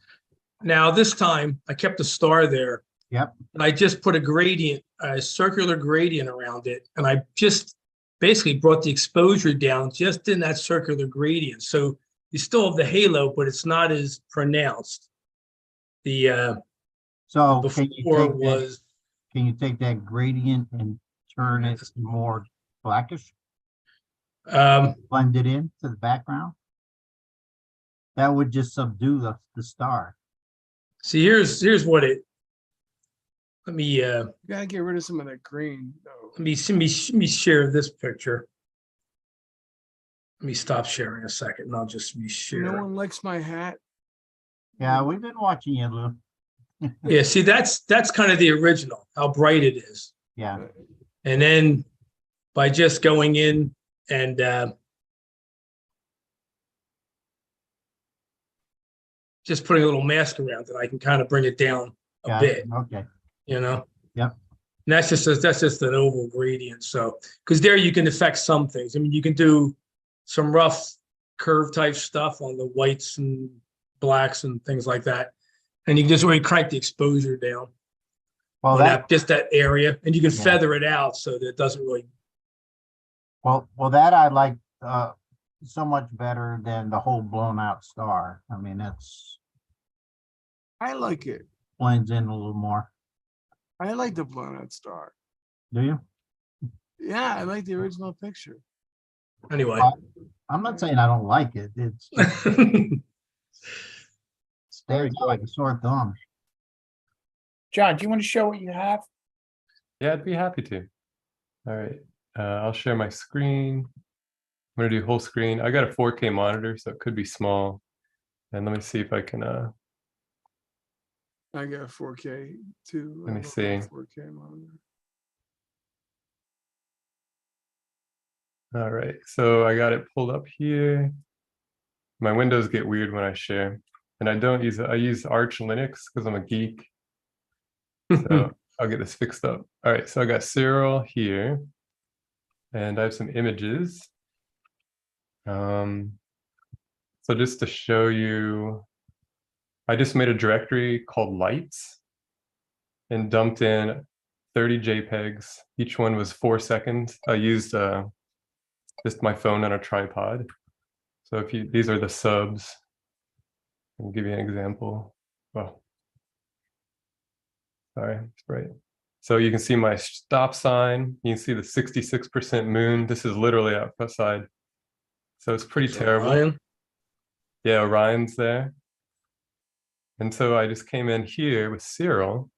Now, this time I kept a star there. yep. And I just put a circular gradient around it. And I just basically brought the exposure down just in that circular gradient. So you still have the halo, but it's not as pronounced. So Before was, can you take that gradient and turn it more blackish, blend it in to the background? That would just subdue the star. see, here's what let me, you gotta get rid of some of that green. though. let me share this picture. Let me stop sharing a second and I'll just reshare. No one likes my hat. Yeah, we've been watching you, Lou. Yeah, see, that's kind of the original, how bright it is. Yeah, And then by just going in and just putting a little mask around it, I can kind of bring it down a got it. bit, Okay, you know? Yep. And that's just an oval gradient. So, because there you can affect some things. I mean, you can do some rough curve type stuff on the whites and blacks and things like that. And you can just really crank the exposure down well, on that, just that area, and you can Yeah. feather it out so that it doesn't really Well, that I like, so much better than the whole blown out star. I mean, that's I like it. blends in a little more. I like the blown out star. Do you? Yeah, I like the original picture. Anyway. I'm not saying I don't like it. It's just stands out like a sore thumb. John, do you want to show what you have? Yeah, I'd be happy to. All right, I'll share my screen. I'm gonna do whole screen. I got a 4K monitor, so it could be small. And let me see if I can, I got 4K too. Let me I love see. 4K monitor. all right, so I got it pulled up here. My windows get weird when I share. And I don't use, I use Arch Linux because I'm a geek. So I'll get this fixed up. All right, so I got Cyril here. And I have some images. So just to show you, I just made a directory called lights and dumped in 30 JPEGs. Each one was 4 seconds. I used just my phone on a tripod. So if you, these are the subs. I'll give you an example. Well, sorry, it's bright. So you can see my stop sign. You can see the 66% moon. This is literally outside. So it's pretty terrible. Ryan? Yeah, Orion's there. And so I just came in here with Cyril,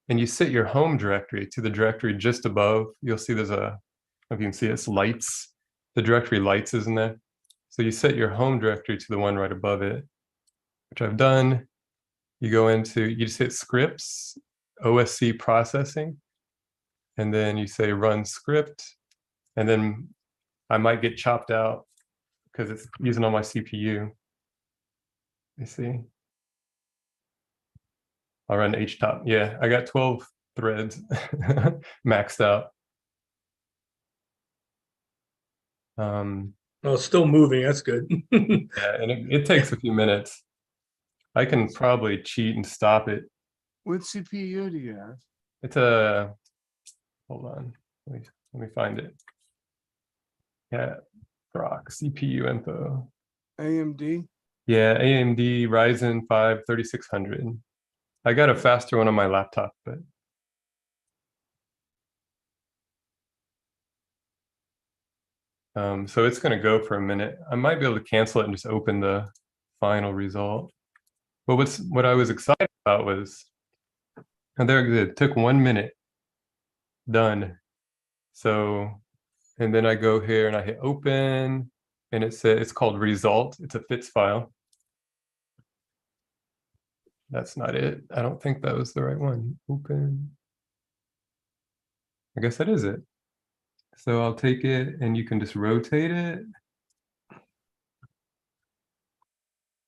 and you set your home directory to the directory just above. You'll see there's a, if you can see it's lights. The directory lights is in there. So you set your home directory to the one right above it, which I've done. You go into, you just hit scripts, OSC processing, and then you say run script, and then I might get chopped out because it's using all my CPU. You see. I'll run htop. Yeah, I got 12 threads maxed out. Oh, it's still moving. That's good. Yeah, and it takes a few minutes. I can probably cheat and stop it. What CPU do you have? It's a, hold on, let me find it. Yeah, proc CPU info. AMD? Yeah, AMD Ryzen 5 3600. I got a faster one on my laptop, but so it's going to go for a minute. I might be able to cancel it and just open the final result. But what I was excited about was, and there it took 1 minute, done. So, and then I go here and I hit open, and it says it's called result. It's a FITS file. That's not it. I don't think that was the right one. Open. I guess that is it. So I'll take it and you can just rotate it.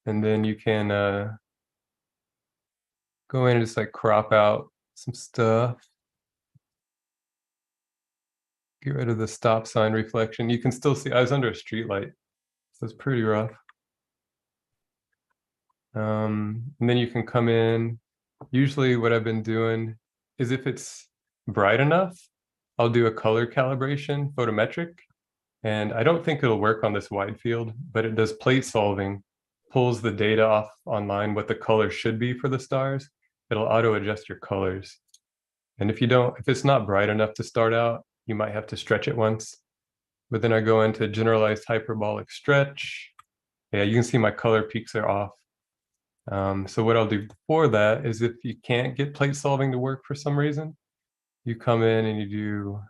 And then you can go in and just like crop out some stuff. Get rid of the stop sign reflection. You can still see, I was under a street light, so it's pretty rough. And then you can come in. Usually what I've been doing is if it's bright enough, I'll do a color calibration photometric. And I don't think it'll work on this wide field, but it does plate solving, pulls the data off online, what the color should be for the stars. It'll auto adjust your colors. And if it's not bright enough to start out, you might have to stretch it once. But then I go into generalized hyperbolic stretch. Yeah, you can see my color peaks are off. So what I'll do before that is if you can't get plate solving to work for some reason, you come in and you do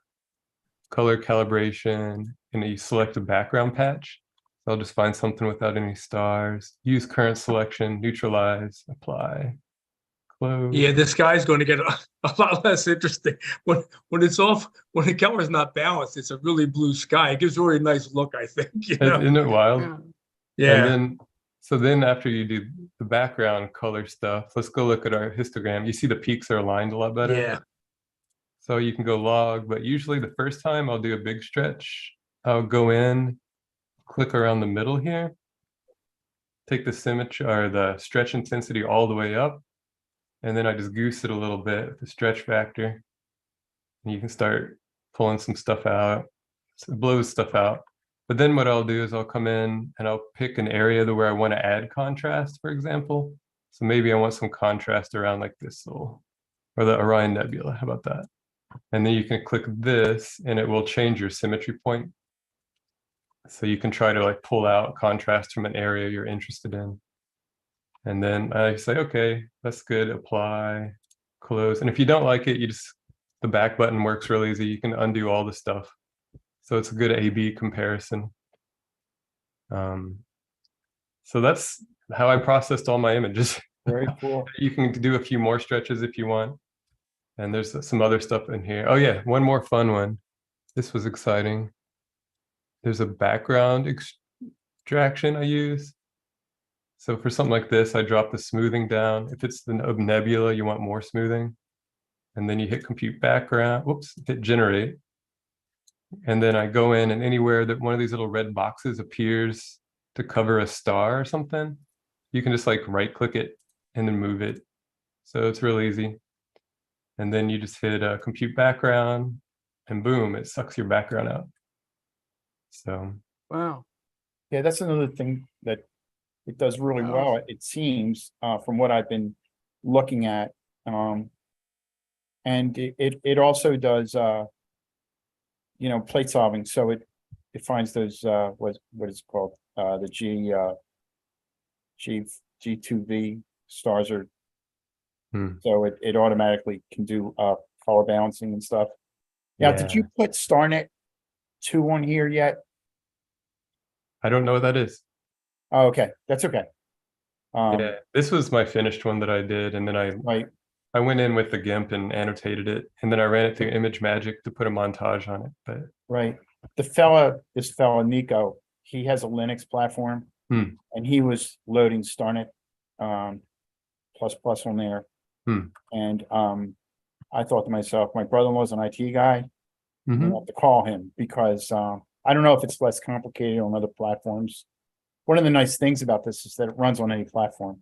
color calibration and you select a background patch. So I'll just find something without any stars, use current selection, neutralize, apply, close. Yeah, this guy's going to get a lot less interesting when it's off. When the color's not balanced, it's a really blue sky. It gives a really nice look, I think. You know? Isn't it wild? Yeah. Yeah. And then, so then after you do the background color stuff, let's go look at our histogram. You see the peaks are aligned a lot better. Yeah. So you can go log, but usually the first time I'll do a big stretch. I'll go in, click around the middle here, take the symmetry or the stretch intensity all the way up, and then I just goose it a little bit with the stretch factor. And you can start pulling some stuff out. So it blows stuff out. But then what I'll do is I'll come in and I'll pick an area where I want to add contrast, for example. So maybe I want some contrast around like this little, or the Orion Nebula. How about that? And then you can click this and it will change your symmetry point. So you can try to like pull out contrast from an area you're interested in. And then I say, okay, that's good, apply, close. And if you don't like it, you just, the back button works real easy. You can undo all the stuff. So it's a good A/B comparison. So that's how I processed all my images. Very cool. You can do a few more stretches if you want. And there's some other stuff in here. Oh yeah, one more fun one. This was exciting. There's a background extraction I use. So for something like this, I drop the smoothing down. If it's the nebula, you want more smoothing. And then you hit compute background, whoops, hit generate. And then I go in and anywhere that one of these little red boxes appears to cover a star or something, you can just like right click it and then move it. So it's real easy. And then you just hit compute background and boom, it sucks your background out. So Wow. Yeah, that's another thing that it does really well, it seems, from what I've been looking at. And it also does, you know, plate solving. So it finds those, what is it called? The G2V stars are. So it automatically can do color balancing and stuff. Now, did you put StarNet 2 on here yet? I don't know what that is. Oh, okay, that's okay. Yeah, this was my finished one that I did, and then I went in with the GIMP and annotated it, and then I ran it through ImageMagick to put a montage on it. But Right. This fella, Nico, he has a Linux platform and he was loading StarNet plus on there. And I thought to myself, my brother-in-law's an IT guy. I have to call him because I don't know if it's less complicated on other platforms. One of the nice things about this is that it runs on any platform.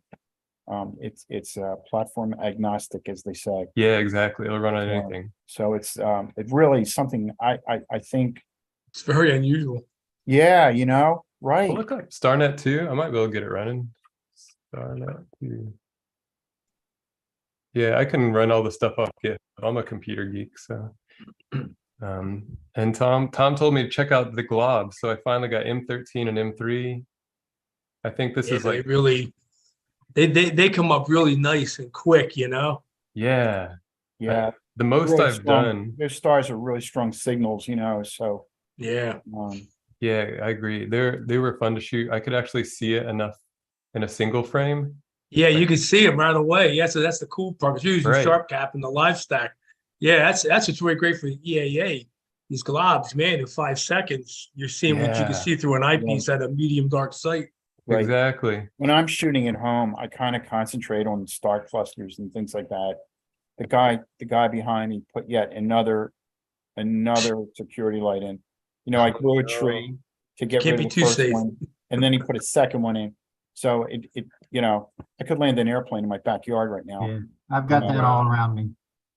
It's platform agnostic, as they say. yeah, exactly. It'll run on anything. So it's really something I think. It's very unusual. Yeah, you know, right. I'll look up StarNet 2. I might be able to get it running. StarNet 2. Yeah, I can run all the stuff off GitHub. I'm a computer geek, so. And Tom told me to check out the glob, so I finally got M13 and M3. I think this is like really, they come up really nice and quick, you know. Yeah. The most Really I've strong. done. Those stars are really strong signals, you know. So yeah, I agree. They were fun to shoot. I could actually see it enough in a single frame. yeah, you can see them right away. Yeah, so that's the cool part. Because you're using Sharp Cap and the live stack. Yeah, that's what's really great for EAA. These globs, man, in 5 seconds, you're seeing what you can see through an eyepiece at a medium dark sight. Right. Exactly. When I'm shooting at home, I kind of concentrate on star clusters and things like that. The guy behind me put yet another security light in. You know, I grew a tree to get rid of the first one, and then he put a second one in. So it you know, I could land an airplane in my backyard right now. Yeah, I've got that all around me.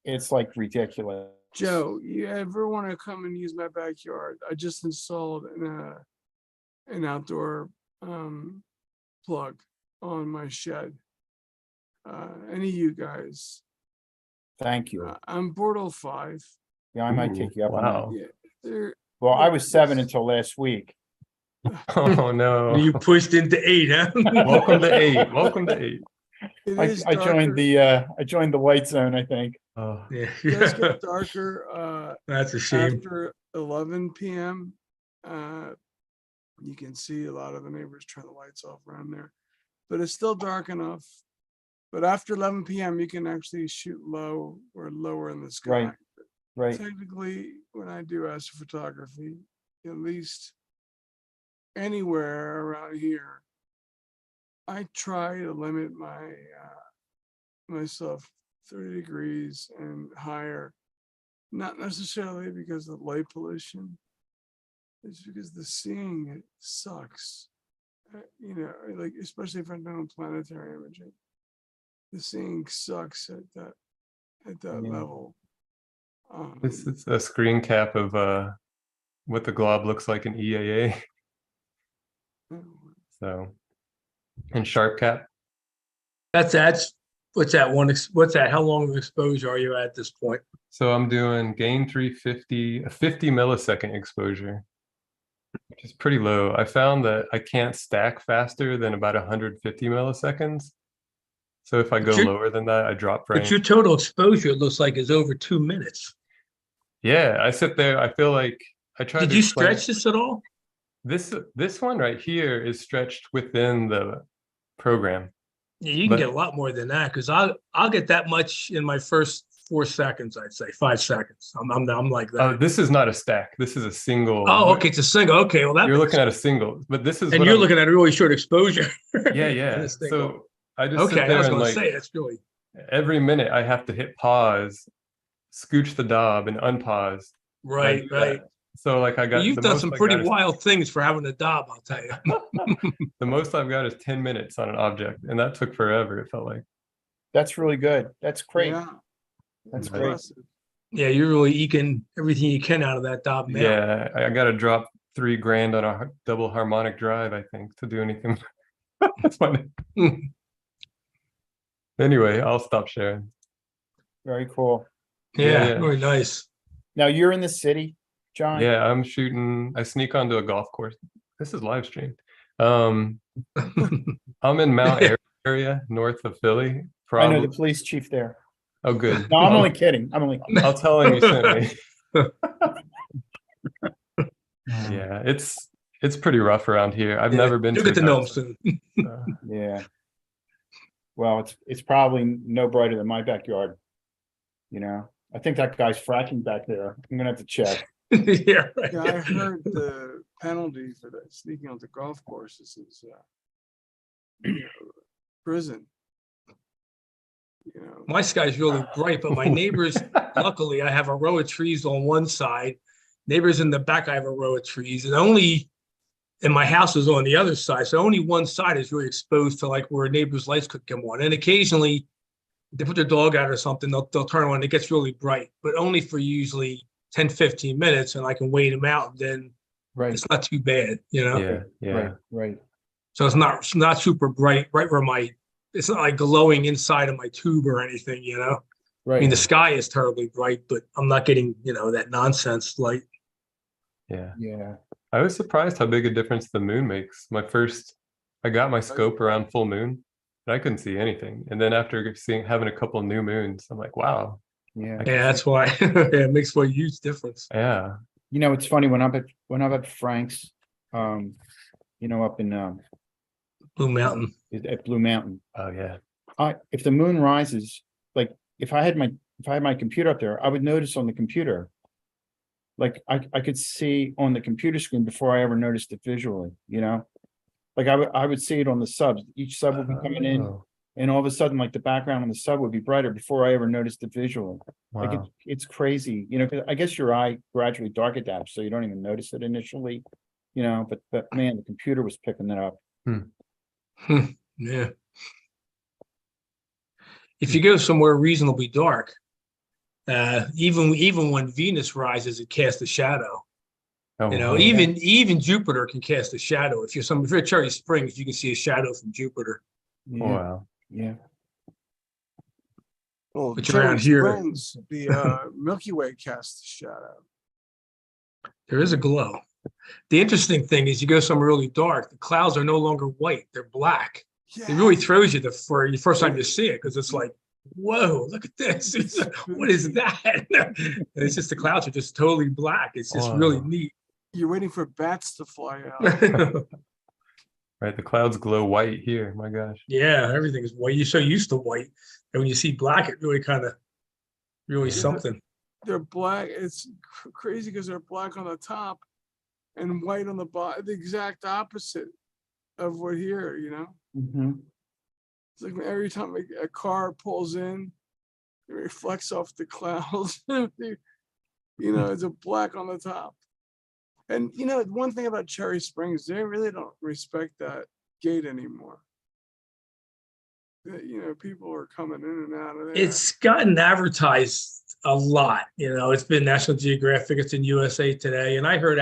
It's like ridiculous. Joe, you ever want to come and use my backyard? I just installed an outdoor plug on my shed. Any of you guys? Thank you. I'm Portal 5. Yeah, I might take you up on that. Yeah, well, I was 7 until last week. Oh no. You pushed into 8, huh? Welcome to 8. Welcome to 8. I joined the white zone, I think. Oh. Yeah. It does get darker That's a shame. after 11 p.m. You can see a lot of the neighbors turn the lights off around there, but it's still dark enough. But after 11 p.m., you can actually shoot low or lower in the sky. Right. Technically, when I do astrophotography, at least anywhere around here, I try to limit myself 30 degrees and higher, not necessarily because of light pollution. It's because the seeing it sucks. You know, like especially if I'm doing planetary imaging, the seeing sucks at that level. This is a screen cap of what the glob looks like in EAA. So, and sharp cap. That's, what's that one, what's that, how long of exposure are you at this point? So I'm doing gain 350, a 50 millisecond exposure, which is pretty low. I found that I can't stack faster than about 150 milliseconds. So if I go you're- lower than that, I drop But frame. your total exposure, it looks like, is over 2 minutes. Yeah, I sit there. I feel like I tried Did to you explain stretch this at all? this one right here is stretched within the program. Yeah, you can But- get a lot more than that, because I'll get that much in my first 4 seconds, I'd say 5 seconds. I'm like Oh, that. this is not a stack. This is a single. Oh, okay, it's a single. Okay, well that You're makes looking at a single, but this is and what you're I'm- looking at a really short exposure. Yeah, on yeah. this thing. So I just sit Okay, I there was and gonna like say that's really every minute I have to hit pause, scooch the knob, and unpause. And I right, do right. that. So like I got You've the done most some I pretty got is- wild things for having a Dob, I'll tell you. the most I've got is 10 minutes on an object, and that took forever. It felt like. That's really good. That's great. Yeah. That's Right. great. Impressive. Yeah, you're really eking everything you can out of that Dob now. Yeah, I got to drop $3,000 on a double harmonic drive, I think, to do anything. That's funny. Anyway, I'll stop sharing. Very cool. Yeah, yeah. very nice. Now you're in the city, John? Yeah, I'm shooting. I sneak onto a golf course. This is live streamed. I'm in Mount area north of Philly. I know Probably. the police chief there. Oh, good. No, I'm only kidding. I'm only kidding. I'll tell him you sent me. Um, Yeah, it's pretty rough around here. I've never been You'll to get to a know him dark soon. side. Yeah. Well, it's probably no brighter than my backyard. You know, I think that guy's fracking back there. I'm gonna have to check. Yeah, right. Yeah, I heard the penalty for that sneaking onto golf courses is you know, prison. You know, My sky's really bright, but my neighbors, luckily, I have a row of trees on one side. Neighbors in the back, I have a row of trees, and my house is on the other side. So only one side is really exposed to like where neighbors' lights could come on. And occasionally they put their dog out or something, they'll turn on, it gets really bright, but only for usually 10, 15 minutes, and I can wait them out. Then Right, it's not too bad, you know? Yeah, yeah. right, right. So it's not super bright, right where it's not like glowing inside of my tube or anything, you know? I mean, Right. the sky is terribly bright, but I'm not getting, that nonsense light. Yeah. Yeah. I was surprised how big a difference the moon makes. I got my scope around full moon, and I couldn't see anything. And then after having a couple of new moons, I'm like, wow. Yeah. I can Yeah, see- that's why it makes a huge difference. Yeah. You know, it's funny when I'm at Frank's, up in Blue Mountain. at Blue Mountain. Oh yeah. If the moon rises, like if I had my computer up there, I would notice on the computer. Like I could see on the computer screen before I ever noticed it visually, you know? Like I would see it on the subs. Each sub would be coming in, Oh, and all of a sudden, like the background on the sub would be brighter before I ever noticed it visually. Like wow. it's crazy, you know, 'cause I guess your eye gradually dark adapts, so you don't even notice it initially, you know, but man, the computer was picking it up. Yeah. If you go somewhere reasonably dark, even when Venus rises, it casts a shadow. Oh, wow. Even Jupiter can cast a shadow. If you're at Cherry Springs, you can see a shadow from Jupiter. Yeah, Wow. yeah. well, But you're around Cherry here. Springs, the Milky Way casts a shadow. There is a glow. The interesting thing is you go somewhere really dark, the clouds are no longer white, they're black. It really throws you for the first time you see it, because it's like, whoa, look at this. What is that? It's just the clouds are just totally black. It's just really Wow. neat. You're waiting for bats to fly out. Right. The clouds glow white here. My gosh. Yeah, everything is white. You're so used to white. And when you see black, it really really Yeah. something. They're black. It's crazy because they're black on the top and white on the bottom. The exact opposite of what here, you know? Mhm. It's like every time a car pulls in, it reflects off the clouds. It's a black on the top. And one thing about Cherry Springs, they really don't respect that gate anymore. that, you know, people are coming in and out of there. It's gotten advertised a lot, you know, it's been National Geographic, it's in USA Today, and I heard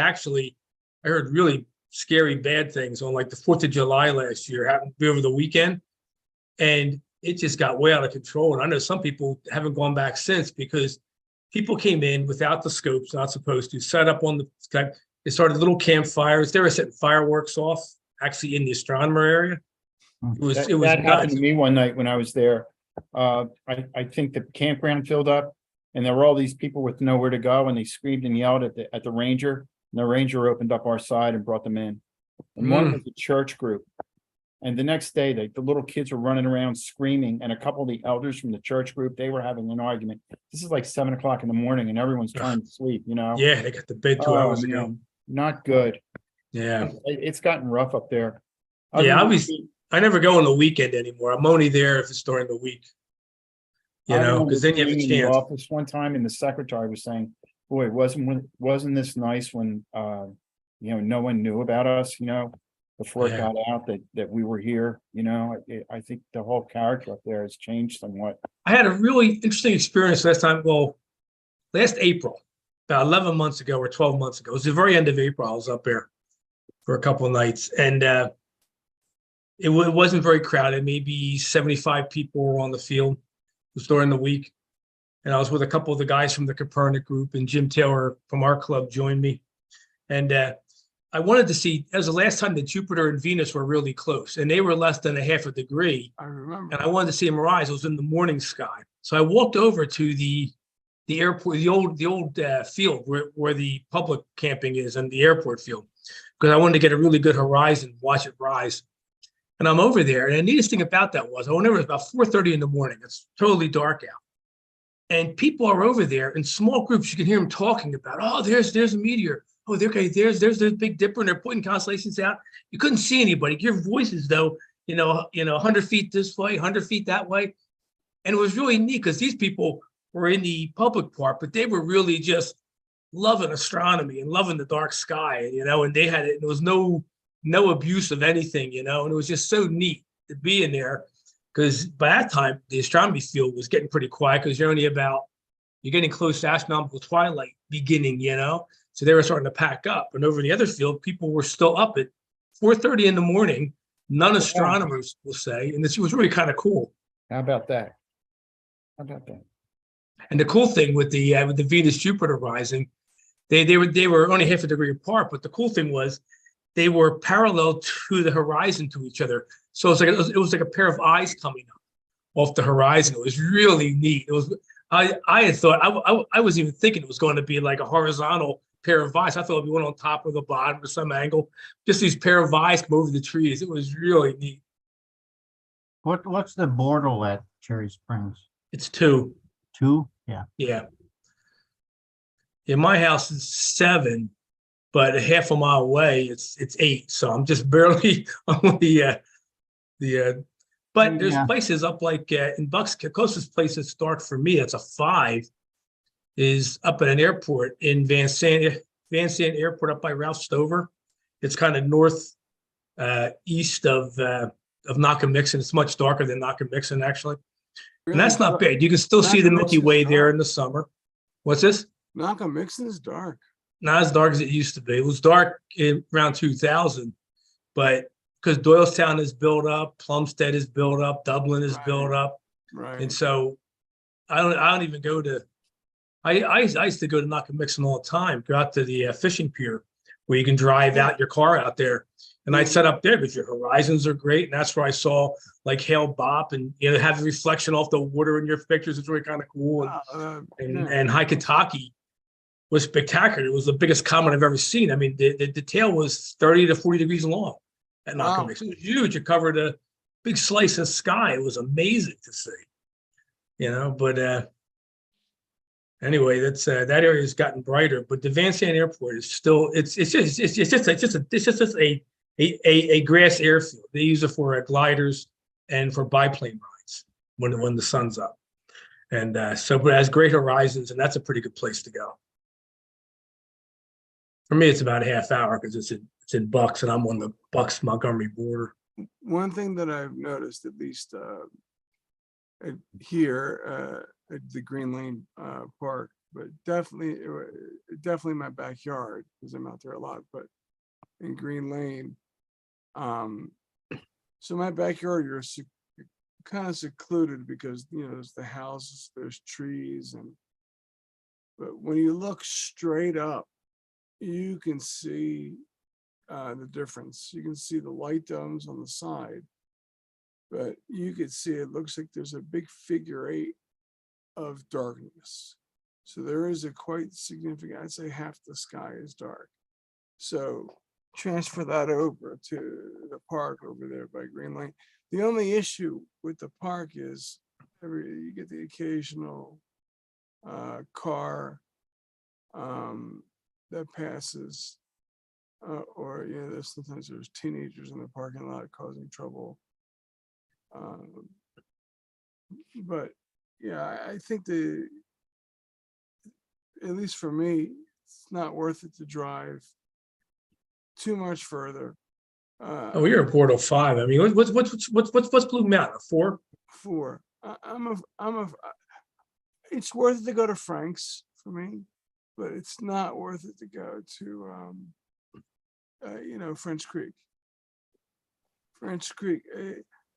really scary bad things on like the 4th of July last year, happened over the weekend. And it just got way out of control. And I know some people haven't gone back since because people came in without the scopes, not supposed to, set up on the, they started little campfires. They were setting fireworks off actually in the astronomer area. That It was that happened nuts. to me one night when I was there. I think the campground filled up and there were all these people with nowhere to go and they screamed and yelled at the ranger. And the ranger opened up our side and brought them in. And one was a church group. And the next day, the little kids were running around screaming, and a couple of the elders from the church group, they were having an argument. This is like 7 o'clock in the morning and everyone's trying to sleep, you know? Yeah, they got to bed 2 Oh, hours ago. man, not good. Yeah. It's gotten rough up there. Yeah, Other than- I never go on the weekend anymore. I'm only there if it's during the week. You I know, remember because then you have a being in the chance. office one time and the secretary was saying, boy, wasn't this nice when, you know, no one knew about us, you know? Before it Yeah. got out that we were here, you know, I think the whole character up there has changed somewhat. I had a really interesting experience last time. Well, last April, about 11 months ago or 12 months ago. It was the very end of April. I was up there for a couple of nights, and it wasn't very crowded. Maybe 75 people were on the field. It was during the week, and I was with a couple of the guys from the Copernic group, and Jim Taylor from our club joined me. And I wanted to see, that was the last time that Jupiter and Venus were really close, and they were less than a half a degree. I remember. And I wanted to see them rise. It was in the morning sky. So I walked over to the airport, the old field where the public camping is, and the airport field, because I wanted to get a really good horizon, watch it rise. And I'm over there. And the neatest thing about that was I went over, it was about 4:30 in the morning. It's totally dark out. And people are over there in small groups. You can hear them talking about, oh, there's a meteor. Oh, okay, there's the Big Dipper, and they're putting constellations out. You couldn't see anybody. Your voices, though, 100 feet this way, 100 feet that way. And it was really neat because these people were in the public part, but they were really just loving astronomy and loving the dark sky, and they had it. There was no abuse of anything, and it was just so neat to be in there because by that time, the astronomy field was getting pretty quiet because you're getting close to astronomical twilight beginning, So they were starting to pack up. And over in the other field, people were still up at 4:30 in the morning. None astronomers will say, and this was really kind of cool. How about that? And the cool thing with the Venus Jupiter rising, they were only half a degree apart, but the cool thing was they were parallel to the horizon to each other. So it was like a pair of eyes coming up off the horizon. It was really neat. It was I had thought I was even thinking it was going to be like a horizontal pair of eyes. I thought it'd be one on top or the bottom or some angle. Just these pair of eyes come over the trees. It was really neat. What's the border at Cherry Springs? It's 2. 2? Yeah. Yeah. Yeah, my house is 7, but a half a mile away, it's 8. So I'm just barely on but there's Yeah. places up like in Bucks, the closest place that start for me, that's a 5, is up at an airport in Van Sant Airport up by Ralph Stover. It's kind of north east of Knockemixon. It's much darker than Knockemixon, actually. And that's not bad. You can still see the Milky Way there in the summer. What's this? Knockemixon is dark. Not as dark as it used to be. It was dark around 2000, but because Doylestown is built up, Plumstead is built up, Dublin is built up, Right. and so I don't even go to. I used to go to Knockemixon all the time. Go out to the fishing pier where you can drive out your car out there, and I'd set up there because your horizons are great, and that's where I saw like Hale Bop and have the reflection off the water in your pictures. It's really kind of cool, and Haikataki was spectacular. It was the biggest comet I've ever seen. I mean, the tail was 30 to 40 degrees long at Knockemixon. It was huge. It covered a big slice of sky. It was amazing to see, but anyway, that's that area has gotten brighter, but the Van Sant Airport is still, it's just a grass airfield. They use it for gliders and for biplane rides when the sun's up. And but it has great horizons, and that's a pretty good place to go. For me, it's about a half hour because it's in Bucks, and I'm on the Bucks Montgomery border. One thing that I've noticed, at least here at the Green Lane Park, but definitely, definitely my backyard because I'm out there a lot, but in Green Lane. So my backyard, you're kind of secluded because, you know, there's the houses, there's trees, but when you look straight up, you can see the difference. You can see the light domes on the side, but you could see it looks like there's a big figure 8 of darkness. So there is a quite significant, I'd say half the sky is dark. So transfer that over to the park over there by Green Lane. The only issue with the park is you get the occasional car that passes, or you know, sometimes there's teenagers in the parking lot causing trouble. But yeah, I think at least for me, it's not worth it to drive too much further. Oh, you're in Portal 5. I mean, what's Blue Mountain? A 4? 4. It's worth it to go to Frank's for me, but it's not worth it to go to, you know, French Creek. French Creek,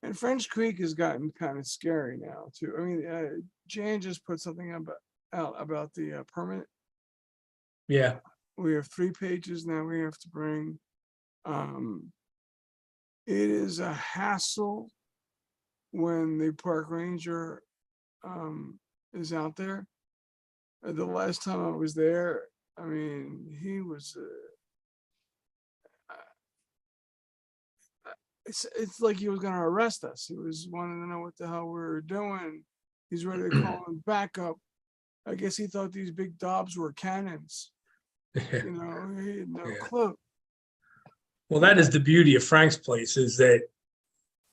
and French Creek has gotten kind of scary now too. I mean, Jan just put something out about the permit. Yeah. We have 3 pages now we have to bring. It is a hassle when the park ranger is out there. The last time I was there, I mean, he was. It's like he was going to arrest us. He was wanting to know what the hell we were doing. He's ready to call him back up. I guess he thought these big Dobbs were cannons. You know, he had no Yeah. clue. Well, that is the beauty of Frank's place, is that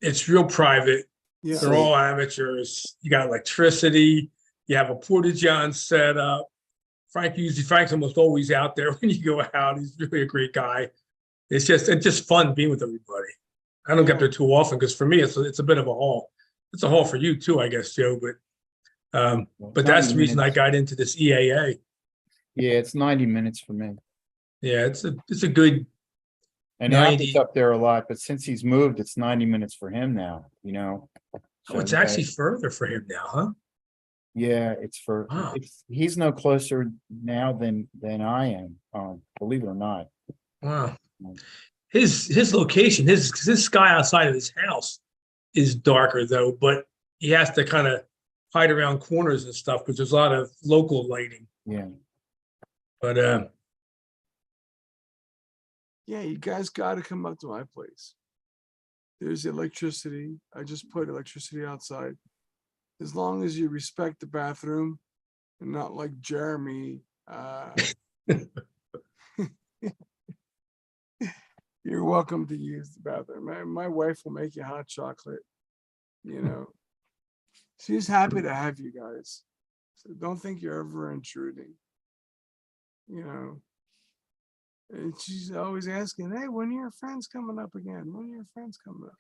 it's real private. Yeah. They're all amateurs. You got electricity. You have a porta-john set up. Frank's almost always out there when you go out. He's really a great guy. It's just fun being with everybody. I don't get there too often because for me it's a bit of a haul. It's a haul for you too, I guess, Joe. But that's the reason I got into this EAA. Yeah, it's 90 minutes for me. Yeah, it's a good. And Albert's up there a lot, but since he's moved, it's 90 minutes for him now, you know. Oh, it's actually further for him now, huh? Yeah, it's for Wow. he's no closer now than I am, believe it or not. Wow. His location, his sky outside of his house is darker though, but he has to kind of hide around corners and stuff because there's a lot of local lighting. Yeah. But Yeah, you guys got to come up to my place. There's electricity. I just put electricity outside. As long as you respect the bathroom and not like Jeremy. You're welcome to use the bathroom. My wife will make you hot chocolate. You know, she's happy to have you guys. So don't think you're ever intruding. You know, and she's always asking, "Hey, when are your friends coming up again? When are your friends coming up?"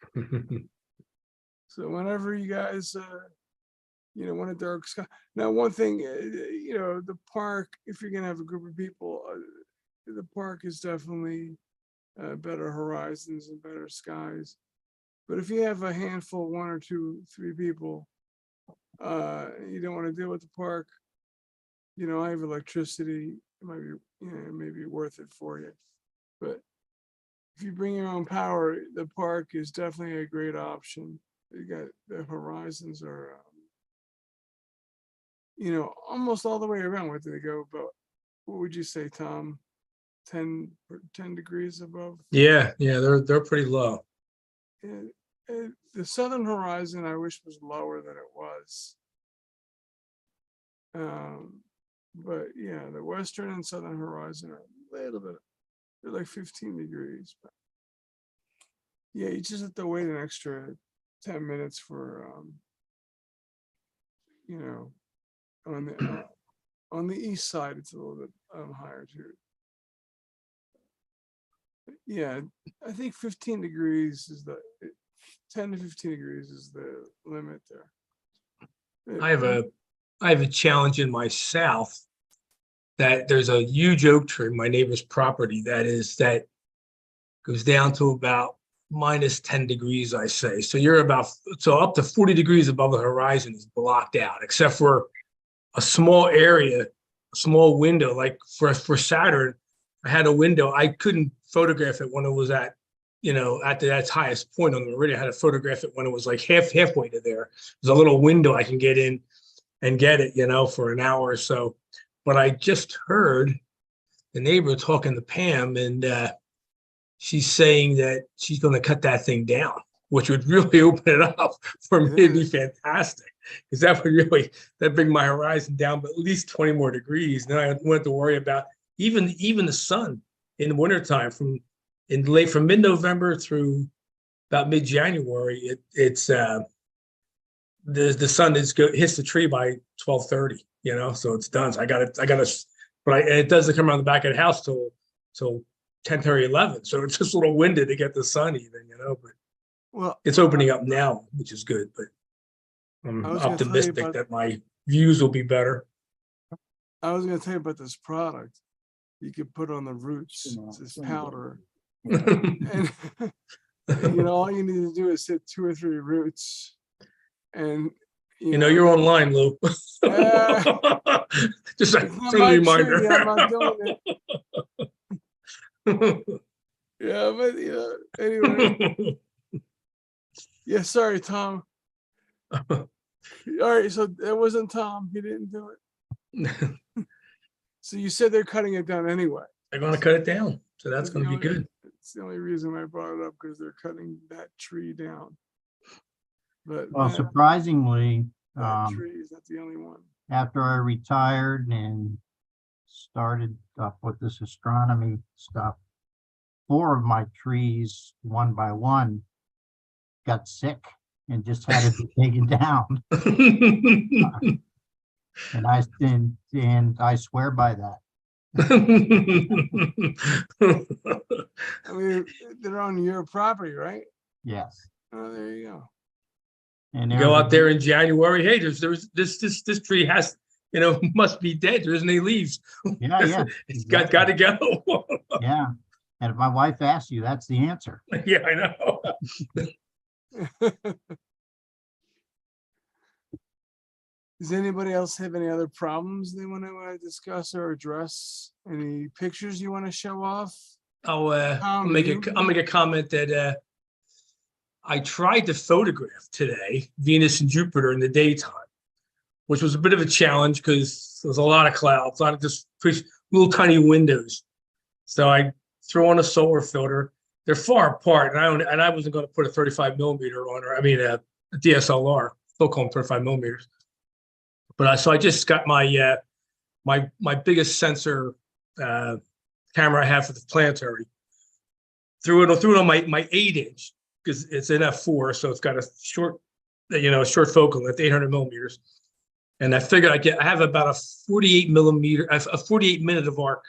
So whenever you guys, you know, want a dark sky. Now, one thing, you know, the park, if you're gonna have a group of people, the park is definitely better horizons and better skies. But if you have a handful, 1 or 2, 3 people, you don't want to deal with the park. You know, I have electricity. It might be, you know, it may be worth it for you. But if you bring your own power, the park is definitely a great option. You got the horizons are, you know, almost all the way around. Where do they go? But what would you say, Tom? 10 degrees above? yeah, they're pretty low. The southern horizon, I wish was lower than it was. But yeah, the western and southern horizon are a little bit, they're like 15 degrees. But yeah, you just have to wait an extra 10 minutes for, you know, on the east side, it's a little bit higher too. Yeah, I think 15 degrees is 10 to 15 degrees is the limit there. I have a challenge in my south that there's a huge oak tree in my neighbor's property that goes down to about -10 degrees, I say. So you're about up to 40 degrees above the horizon is blocked out, except for a small area, a small window. Like for Saturn, I had a window. I couldn't photograph it when it was at its highest point on the meridian. I had to photograph it when it was like halfway to there. There's a little window I can get in and get it, for an hour or so. But I just heard the neighbor talking to Pam, and she's saying that she's going to cut that thing down, which would really open it up for me. It'd be fantastic, because that'd bring my horizon down by at least 20 more degrees. Then I wouldn't have to worry about even the sun in the wintertime from mid-November through about mid-January. It's the sun hits the tree by 12:30, so it's done. So I got to, but it doesn't come around the back of the house till 10:30, 11. So it's just a little windy to get the sun even, but Well, it's opening up now, which is good, but I'm I was gonna tell you optimistic about- that my views will be better. I was going to tell you about this product you could put on the roots. It's this powder. And all you need to do is hit 2 or 3 roots, and You're online, Lou. Just a it's not friendly my reminder. tree, I'm not doing it. Yeah, but anyway. Yeah, sorry, Tom. All right, so it wasn't Tom. He didn't do it. So you said they're cutting it down anyway. They're going to cut it down, so that's That's going to be the only- good. It's the only reason I brought it up, because they're cutting that tree down. But Well, that surprisingly, tree is not the only one. after I retired and started up with this astronomy stuff, 4 of my trees, one by one, got sick and just had to be taken down. And I swear by that. I mean, they're on your property, right? Yes. Oh, there you go. And Go out there in January. Hey, there's this tree has, must be dead. There isn't any leaves. Yeah. It's got to go. Yeah. And if my wife asks you, that's the answer. Yeah, I know. Does anybody else have any other problems they want to discuss or address? Any pictures you want to show off? I'll make a comment that I tried to photograph today Venus and Jupiter in the daytime, which was a bit of a challenge because there was a lot of clouds, a lot of just little tiny windows. So I threw on a solar filter. They're far apart, and I wasn't going to put a 35 millimeter on, or a DSLR. Still call them 35 millimeters. But so I just got my my biggest sensor camera I have for the planetary. Threw it on my 8-inch, because it's an f4, so it's got a short focal length, 800 millimeters. And I figured I have about a 48 minute of arc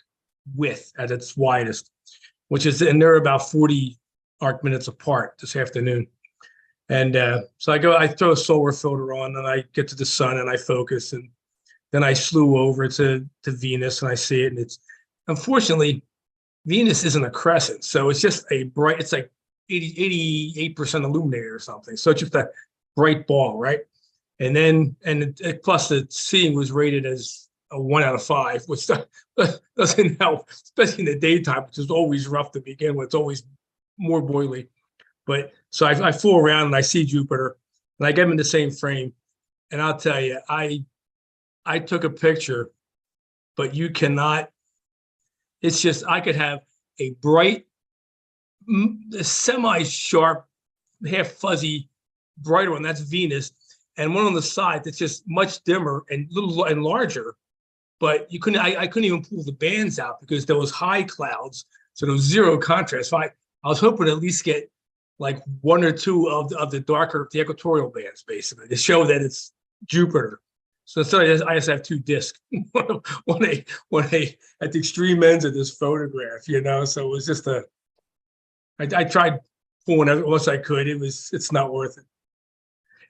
width at its widest, and they're about 40 arc minutes apart this afternoon. And so I throw a solar filter on, and I get to the sun and I focus, and then I slew over to Venus and I see it. And it's, unfortunately, Venus isn't a crescent. So it's just it's like 88% illuminated or something. So it's just a bright ball, right? And then, plus the seeing was rated as a 1 out of 5, which doesn't help, especially in the daytime, which is always rough to begin with. It's always more boily. But so I fool around and I see Jupiter, and I get him in the same frame. And I'll tell you, I took a picture, but you cannot. It's just, I could have a bright, semi-sharp, half fuzzy, brighter one. That's Venus, and one on the side that's just much dimmer and little and larger. But you couldn't. I couldn't even pull the bands out because there was high clouds, so there was zero contrast. So I was hoping to at least get like 1 or 2 of the darker, the equatorial bands, basically, to show that it's Jupiter. So I just have 2 discs, one at the extreme ends of this photograph, So it was just I tried pulling it once I could. It's not worth it.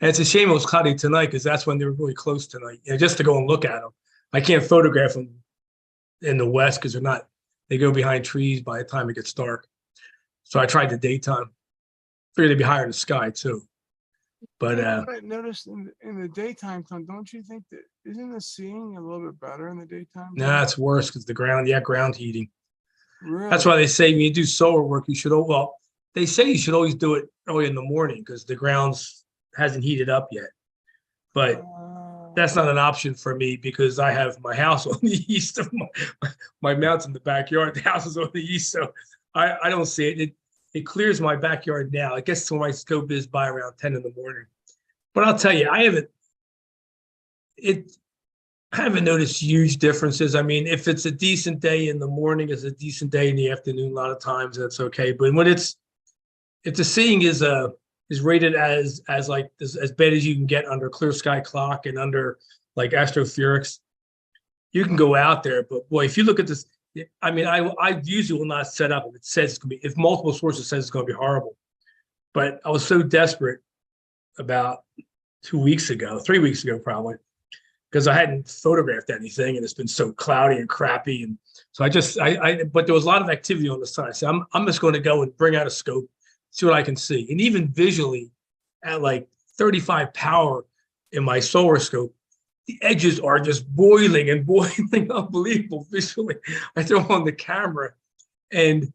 And it's a shame it was cloudy tonight because that's when they were really close tonight. Just to go and look at them. I can't photograph them in the west because they go behind trees by the time it gets dark. So I tried the daytime. Figured they'd be higher in the sky too. But I noticed in the daytime, Tom, don't you think that isn't the seeing a little bit better in the daytime? nah, it's worse because the ground, ground heating. Really? That's why they say when you do solar work, you should, well, they say you should always do it early in the morning because the grounds hasn't heated up yet. But that's not an option for me because I have my house on the east of my mount's in the backyard. The house is on the east, so I don't see it. It clears my backyard now. I guess when my scope is by around 10 in the morning. But I'll tell you, I haven't noticed huge differences. I mean, if it's a decent day in the morning, it's a decent day in the afternoon. A lot of times that's okay. But when if the seeing is rated as bad as you can get under clear sky clock and under like Astrophotography, you can go out there. But boy, if you look at this, I mean, I usually will not set up if it says it's gonna be, if multiple sources says it's gonna be horrible. But I was so desperate about 3 weeks ago probably, because I hadn't photographed anything and it's been so cloudy and crappy. And so but there was a lot of activity on the side. So I'm just going to go and bring out a scope, see what I can see. And even visually at like 35 power in my solar scope, the edges are just boiling and boiling, unbelievable visually. I throw on the camera and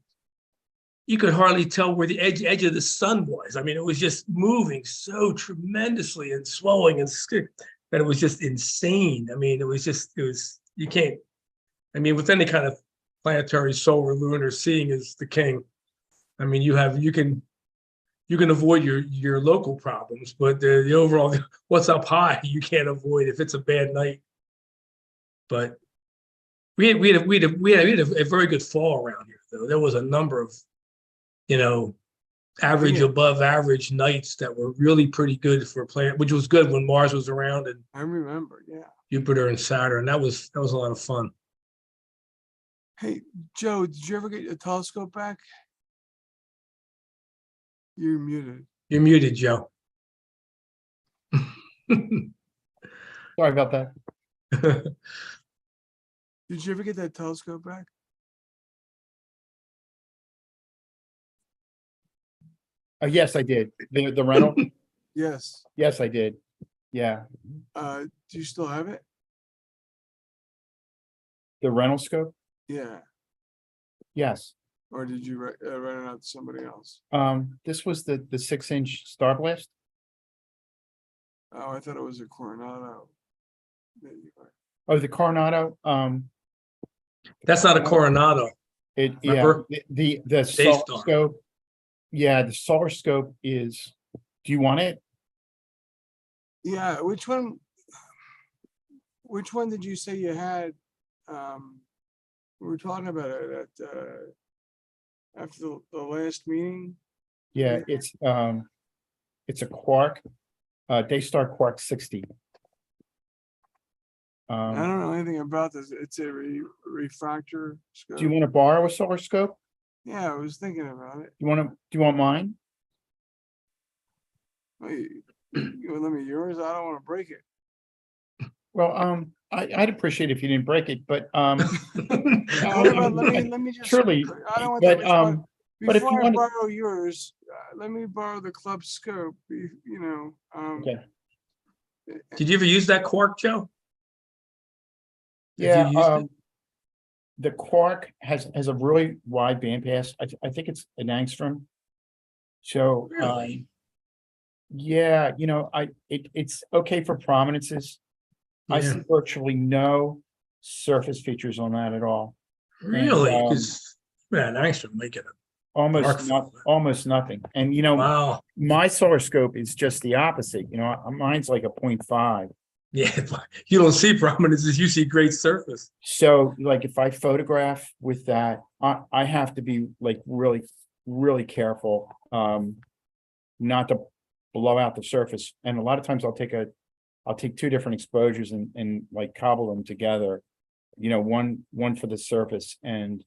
you could hardly tell where the edge of the sun was. I mean, it was just moving so tremendously and swelling and that it was just insane. I mean, you can't, I mean, with any kind of planetary, solar, lunar, seeing is the king. I mean, you can avoid your local problems, but the overall, what's up high, you can't avoid if it's a bad night. But we had a very good fall around here, though. There was a number of, average, above average nights that were really pretty good for a planet, which was good when Mars was around and I remember, yeah. Jupiter and Saturn. That was a lot of fun. Hey, Joe, did you ever get your telescope back? You're muted. You're muted, Joe. Sorry about that. Did you ever get that telescope back? Yes, I did. The rental. Yes. Yes, I did. Yeah, Do you still have it? the rental scope. Yeah. Yes. Or did you rent it out to somebody else? This was the 6-inch Star Blast. Oh, I thought it was a Coronado. There you are. Oh, the Coronado. That's not a Coronado. Yeah, Remember? the solar Star. scope. Yeah, the solar scope is. Do you want it? Yeah, which one did you say you had? We were talking about it at after the last meeting. Yeah, it's a Quark, Daystar Quark 60. I don't know anything about this. It's a refractor scope. Do you want to borrow a solar scope? Yeah, I was thinking about it. Do you want mine? Wait, you let me yours. I don't want to break it. Well, I'd appreciate if you didn't break it, but What about, let me just. truly, I don't want but that. but if Before you I want, borrow yours, let me borrow the club scope. okay. Did you ever use that Quark, Joe? Have you Yeah, used it? the Quark has a really wide bandpass. I think it's an angstrom. So, Really? yeah, it's okay for prominences. I Yeah. see virtually no surface features on that at all. Really? And, Because man, I should make it a almost nothing. And wow. my solar scope is just the opposite. Mine's like a 0.5. Yeah, but you don't see prominences, you see great surface. So like if I photograph with that, I have to be like really, really careful not to blow out the surface. And a lot of times I'll take two different exposures and like cobble them together. One for the surface and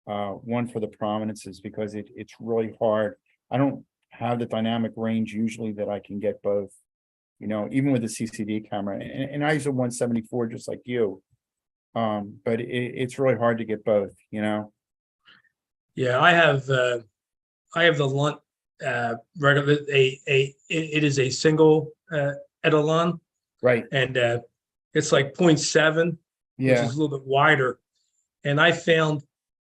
one for the prominences because it's really hard. I don't have the dynamic range usually that I can get both. you know, even with the CCD camera, and I use a 174 just like you. But it's really hard to get both, you know? Yeah, I have the Lunt regular it is a single Etalon, Right, and it's like 0.7, which yeah, is a little bit wider. And I found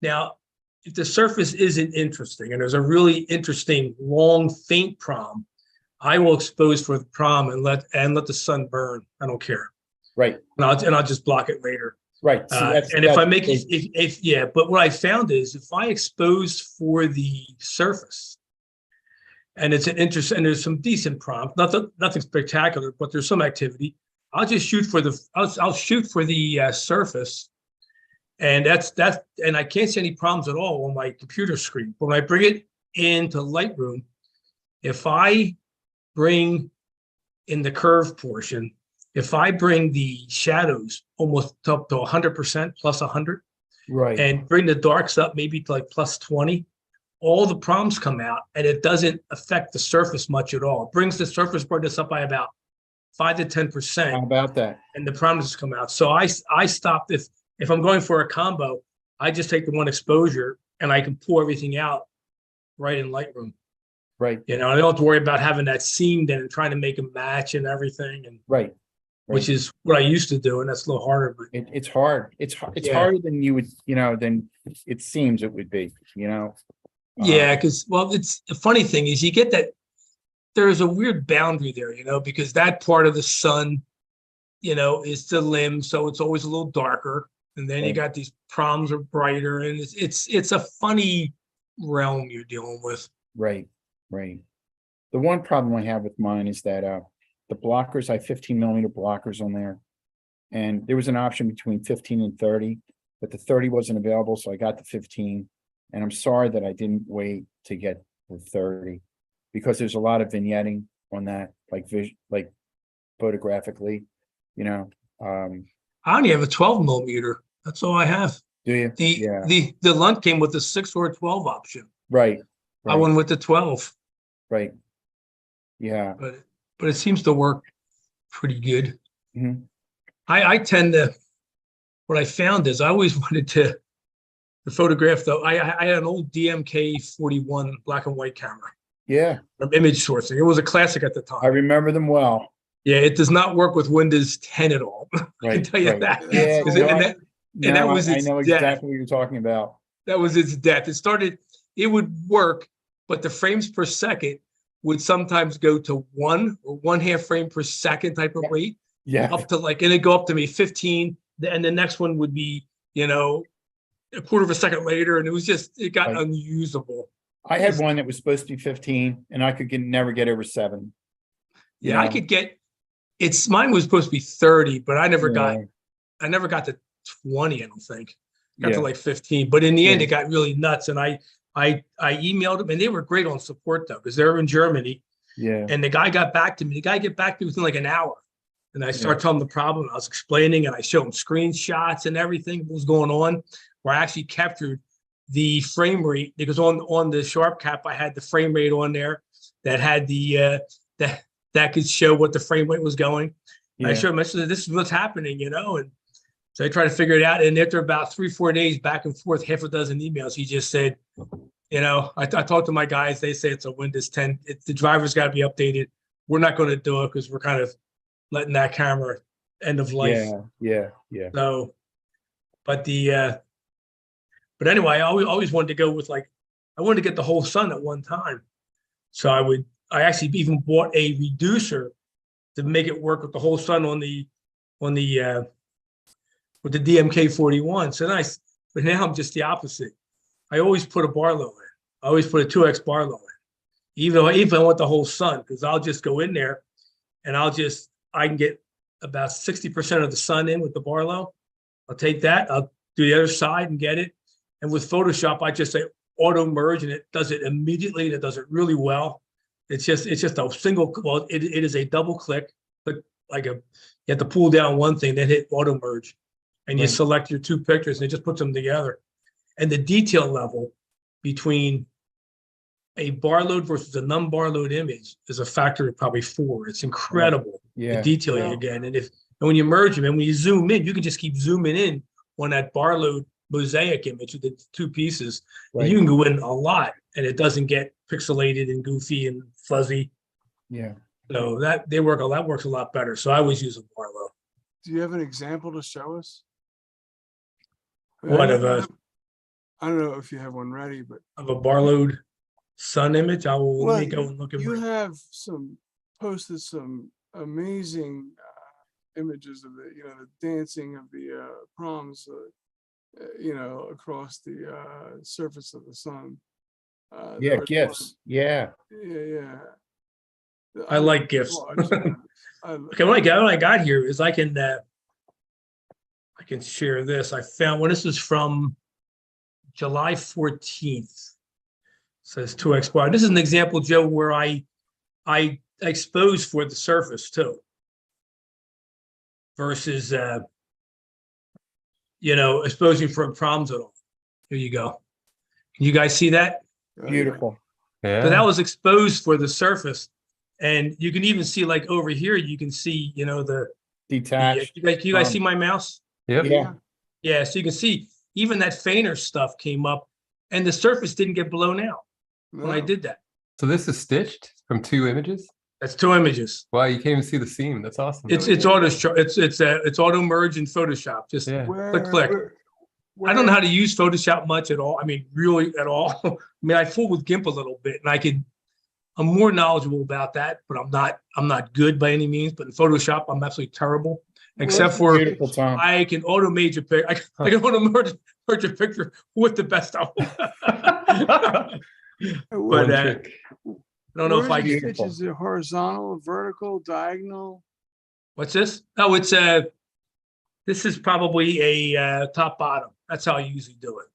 now if the surface isn't interesting and there's a really interesting long faint prom, I will expose for the prom and let the sun burn. I don't care. right, And I'll just block it later. right. See, And if I make it, that's- if yeah, but what I found is if I expose for the surface, and it's an interest, and there's some decent prompt, nothing spectacular, but there's some activity. I'll just shoot for I'll shoot for the surface, and that's and I can't see any problems at all on my computer screen. But when I bring it into Lightroom, if I bring in the curve portion, if I bring the shadows almost up to 100% plus 100, Right, and bring the darks up maybe to like plus 20, all the prompts come out and it doesn't affect the surface much at all. It brings the surface brightness up by about 5 to 10%, how about that? and the prompts come out. So I stopped if I'm going for a combo, I just take the one exposure and I can pull everything out right in Lightroom. Right, You know, I don't have to worry about having that seamed and trying to make them match and everything, and right. which is what I used to do, and that's a little harder. But It's hard. It's Yeah. harder than you would, you know, than it seems it would be, you know? yeah, because well, it's the funny thing is you get that there's a weird boundary there, you know, because that part of the sun, you know, is the limb, so it's always a little darker, and then you Right. got these proms are brighter, and it's a funny realm you're dealing with. Right, right. The one problem I have with mine is that the blockers, I have 15mm blockers on there. And there was an option between 15 and 30, but the 30 wasn't available, so I got the 15. And I'm sorry that I didn't wait to get the 30 because there's a lot of vignetting on that, like photographically, you know. I only have a 12mm. That's all I have. Do you? Yeah, The Lunt came with a 6 or a 12 option. right, I right, went with the 12, right. Yeah. but it seems to work pretty good. Mhm. I tend to, what I found is I always wanted to photograph though. I had an old DMK 41 black and white camera Yeah, from image sourcing. It was a classic at the I time. remember them well. Yeah, it does not work with Windows 10 at all. I can Right, tell you right. that. Yeah, That's no, all And right. that No, was I its know death. exactly what you're talking about. That was its death. It would work, but the frames per second would sometimes go to 1 or 1/2 frame per second type of rate, Yeah, up to like, and it'd go up to maybe 15, and the next one would be, you know, a quarter of a second later, and it got Right. unusable. I had one that was supposed to be 15 and I could never get over 7. you Yeah, I know? could get, mine was supposed to be 30, but I never Yeah, got to 20, I don't think. Got to yeah, like 15, but in the end, Yeah. it got really nuts. And I emailed them, and they were great on support though, because they're in Germany. yeah, And the guy got back to me. The guy get back to me within like an hour. And I started telling him the problem. I was explaining, and I showed him screenshots and everything that was going on, where I actually captured the frame rate, because on the Sharp Cap, I had the frame rate on there that had the that could show what the frame rate was going. I yeah, showed him, I said, this is what's happening, you know, and so I tried to figure it out. And after about 3-4 days back and forth, half a dozen emails, he just said, you know, I talked to my guys, they say it's a Windows 10. The driver's got to be updated. We're not going to do it because we're kind of letting that camera end of life. yeah. So, but but anyway, I always wanted to go with I wanted to get the whole sun at one time. So I actually even bought a reducer to make it work with the whole sun on the with the DMK 41. So nice. But now I'm just the opposite. I always put a Barlow in. I always put a 2X Barlow in, even if I want the whole sun, because I'll just go in there and I can get about 60% of the sun in with the Barlow. I'll take that, I'll do the other side and get it. And with Photoshop, I just say auto merge, and it does it immediately, and it does it really well. It's just a single, well, it is a double click, but you have to pull down one thing, then hit auto merge, and you Right. select your 2 pictures, and it just puts them together. And the detail level between a Barlow versus a non-Barlow image is a factor of probably 4. It's incredible Yeah. detailing yeah. again. And when you merge them and when you zoom in, you can just keep zooming in on that Barlow mosaic image with the two pieces. And Right. you can go in a lot and it doesn't get pixelated and goofy and fuzzy. Yeah. So that works a lot better. So I always use a Barlow. Do you have an example to show us? I mean, What of a I don't know if you have one ready, but Barlowed sun image? Let well, me go and look at you my, have posted some amazing images of the dancing of the proms across the surface of the sun. Yeah, there was gifts. Yeah. one- yeah. I like GIFs. watch that. Okay, what I got here is I can share this. I found this is from July 14th. Says 2x bar. This is an example, Joe, where I expose for the surface too. Versus exposing for problems at all. Here you go. Can you guys see that? Beautiful. Yeah. So that was exposed for the surface. And you can even see like over here, you can see, Detached. can you guys see my mouse? Yep. Yeah. Yeah, so you can see even that fainter stuff came up and the surface didn't get blown out when I No. did that. So this is stitched from 2 images. That's 2 images. Wow, you can't even see the seam. That's awesome. It's auto merge in Photoshop. Just Yeah. click. I don't know how to use Photoshop much at all. I mean, really at all. I mean, I fool with GIMP a little bit, and I'm more knowledgeable about that, but I'm not good by any means. But in Photoshop, I'm absolutely terrible. Except for Beautiful, Tom. I can auto merge a picture. I can auto merge a picture with the best of them. One But trick. I don't know if I can. Beautiful. Is it horizontal, vertical, diagonal? What's this? Oh, this is probably a top bottom. That's how I usually do it.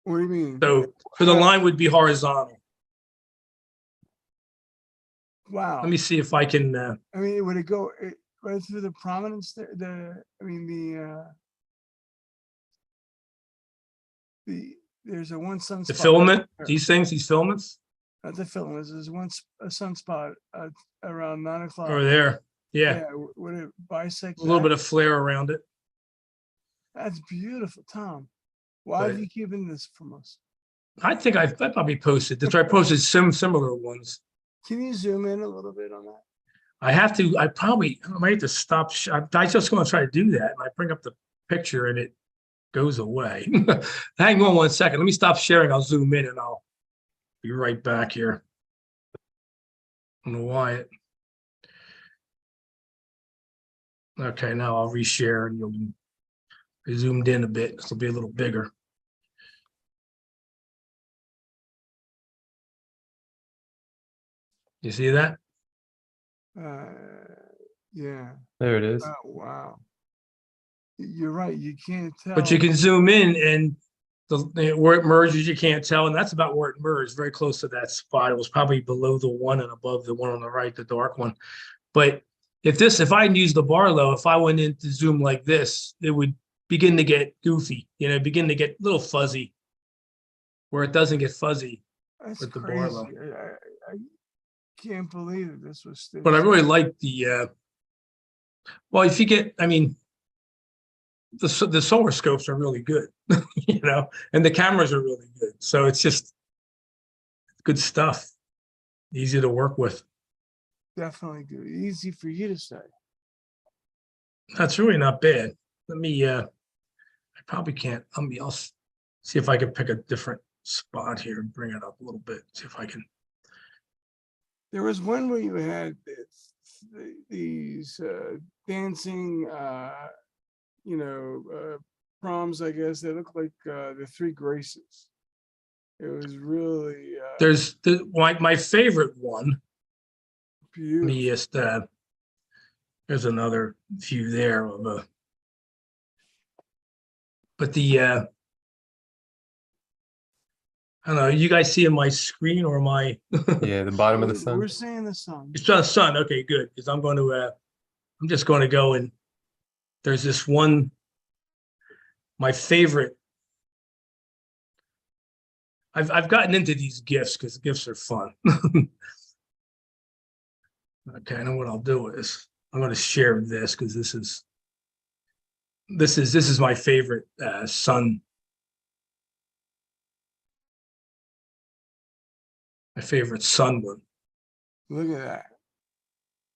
What do you mean? So the line would be horizontal. Wow. Let me see if I can. I mean, would it go right through the prominence there? There's a one sunspot. The filament, these filaments Not the filament. There's a sunspot around 9 o'clock. over there. Yeah, Would it bisect? a little that? bit of flare around it. That's beautiful, Tom. Why have But- you keeping this from us? I think I probably posted this. I posted some similar ones. Can you zoom in a little bit on that? I have to. I might have to stop. I just going to try to do that, and I bring up the picture, and it goes away. Hang on 1 second. Let me stop sharing. I'll zoom in, and I'll be right back here. I don't know why it. Okay, now I'll reshare, and you'll be zoomed in a bit. This will be a little bigger. You see that? Yeah. There it is. Oh, wow. You're right. You can't tell. But you can zoom in and where it merges, you can't tell. And that's about where it merged, very close to that spot. It was probably below the one and above the one on the right, the dark one. But if I used the Barlow, if I went in to zoom like this, it would begin to get goofy, begin to get a little fuzzy where it doesn't get fuzzy. That's with the crazy. Barlow. I can't believe that this was stitched. But I really like the, well, if you get, I mean, the solar scopes are really good, and the cameras are really good. So it's just good stuff. Easy to work with. Definitely good. Easy for you to say. That's really not bad. Let me, I probably can't, I'll see if I can pick a different spot here and bring it up a little bit. See if I can. There was one where you had these dancing, proms, I guess. They look like the Three Graces. It was really There's my favorite one. beautiful. Me just, there's another view there of a, but I don't know, you guys seeing my screen or my? Yeah, the bottom of the sun. We're seeing the sun. It's the sun. Okay, good. Because I'm going to, I'm just going to go and there's this one, my favorite. I've gotten into these GIFs because GIFs are fun. Okay, I know what I'll do is I'm going to share this because this is my favorite sun. My favorite sun one. Look at that.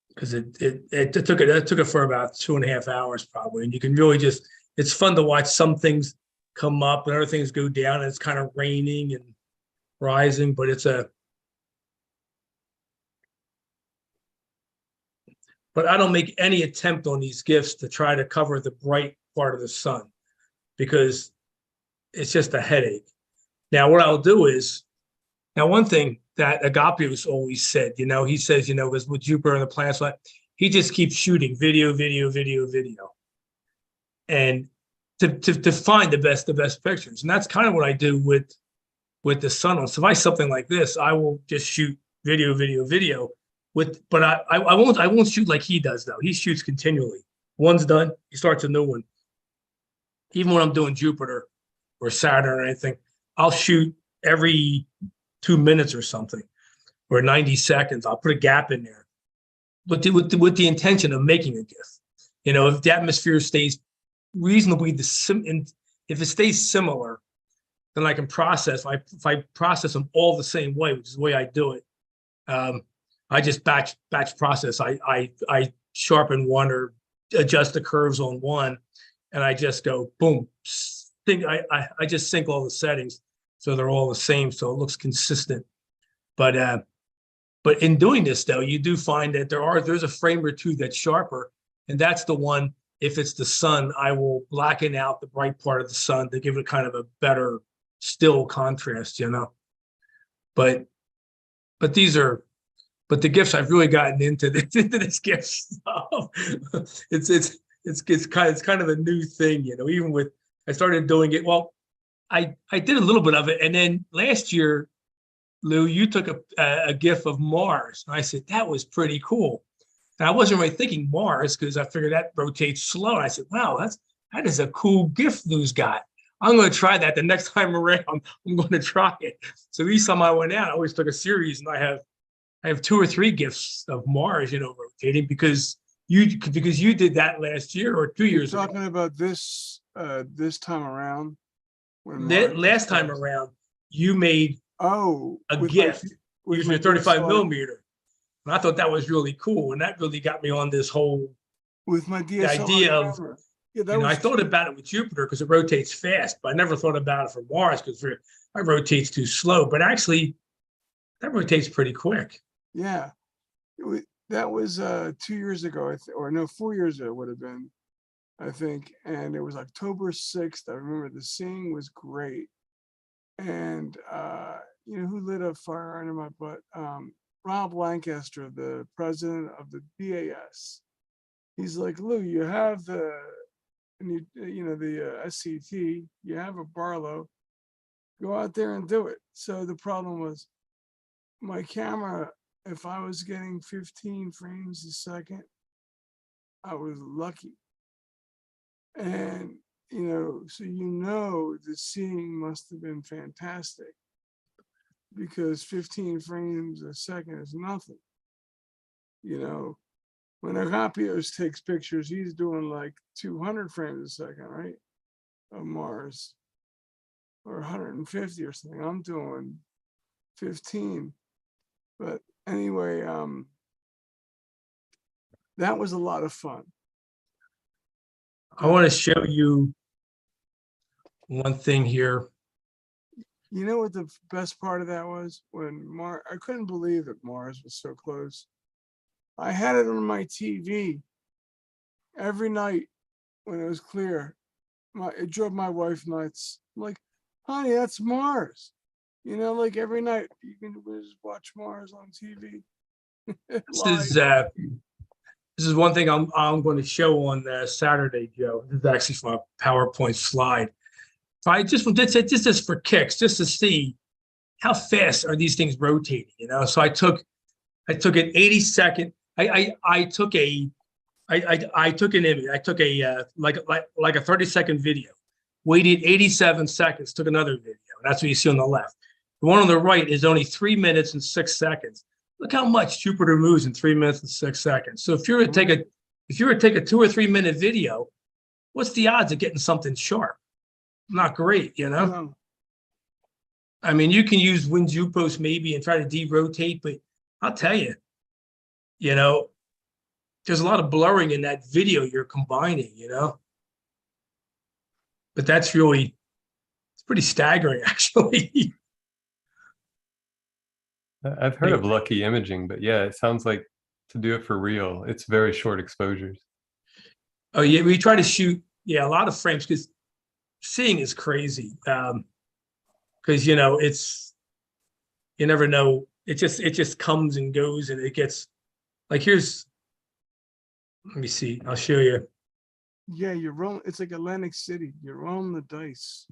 Because it took it for about 2.5 hours probably, and you can really just, it's fun to watch some things come up and other things go down, and it's kind of raining and rising, but but I don't make any attempt on these GIFs to try to cover the bright part of the sun because it's just a headache. Now, what I'll do is, now one thing that Agapios always said, he says, because with Jupiter and the planets, he just keeps shooting video. And to find the best pictures. And that's kind of what I do with the sun. So if I something like this, I will just shoot video but I won't shoot like he does though. He shoots continually. One's done, he starts a new one. Even when I'm doing Jupiter or Saturn or anything, I'll shoot every 2 minutes or something, or 90 seconds. I'll put a gap in there, but with the intention of making a GIF. If the atmosphere stays reasonably if it stays similar, then I can process. If I process them all the same way, which is the way I do it, I just batch process. I sharpen one or adjust the curves on one, and I just go boom. I just sync all the settings so they're all the same, so it looks consistent. But in doing this though, you do find that there's a frame or two that's sharper, and that's the one. If it's the sun, I will blacken out the bright part of the sun to give it kind of a better still contrast, But the GIFs, I've really gotten into this GIF stuff. It's kind of a new thing, Even with, I started doing it. Well, I did a little bit of it, and then last year, Lou, you took a GIF of Mars, and I said that was pretty cool. And I wasn't really thinking Mars because I figured that rotates slow. And I said, wow, that is a cool GIF Lou's got. I'm going to try that the next time around. I'm going to try it. So each time I went out, I always took a series, and I have 2 or 3 GIFs of Mars, rotating because you did that last year or 2 years ago. Talking about this time around. Last time around, you made a GIF using a 35 DSLR. millimeter. And I thought that was really cool. And that really got me on this whole With my DSLR idea of, camera. Yeah, I thought about it with Jupiter because it rotates fast, but I never thought about it for Mars because it rotates too slow. But actually, that rotates pretty quick. Yeah. That was 2 years ago, or no, 4 years ago it would have been, I think. And it was October 6th. I remember the scene was great. And who lit a fire under my butt? Rob Lancaster, the president of the BAS. He's like, Lou, you have the SCT, you have a Barlow, go out there and do it. So the problem was my camera, if I was getting 15 frames a second, I was lucky. And, so the seeing must have been fantastic because 15 frames a second is nothing. When Agapios takes pictures, he's doing like 200 frames a second, right? Of Mars, or 150 or something. I'm doing 15. But anyway, that was a lot of fun. I want to show you one thing here. You know what the best part of that was? When I couldn't believe that Mars was so close. I had it on my TV every night when it was clear. It drove my wife nuts. I'm like, honey, that's Mars. Like every night you can just watch Mars on TV. This is one thing I'm going to show on Saturday, Joe. This is actually from a PowerPoint slide. I just this is for kicks, just to see how fast are these things rotating. So I took an 80-second. I took an image. I took a like a 30-second video, waited 87 seconds, took another video. That's what you see on the left. The one on the right is only 3 minutes and 6 seconds. look how much Jupiter moves in 3 minutes and 6 seconds. So if you were to take a 2 or 3 minute video, what's the odds of getting something sharp? Not great, you know? No, I mean, you can use WinJupos maybe and try to derotate, but I'll tell you, you know, there's a lot of blurring in that video you're combining, you know? But that's really, it's pretty staggering, actually. I've heard of lucky imaging, but yeah, it sounds like to do it for real, it's very short exposures. Oh, yeah, we try to shoot, yeah, a lot of frames because seeing is crazy. Because, you know, you never know. It just comes and goes and it gets like, let me see, I'll show you. yeah, you're rolling. It's like Atlantic City. You're rolling the dice.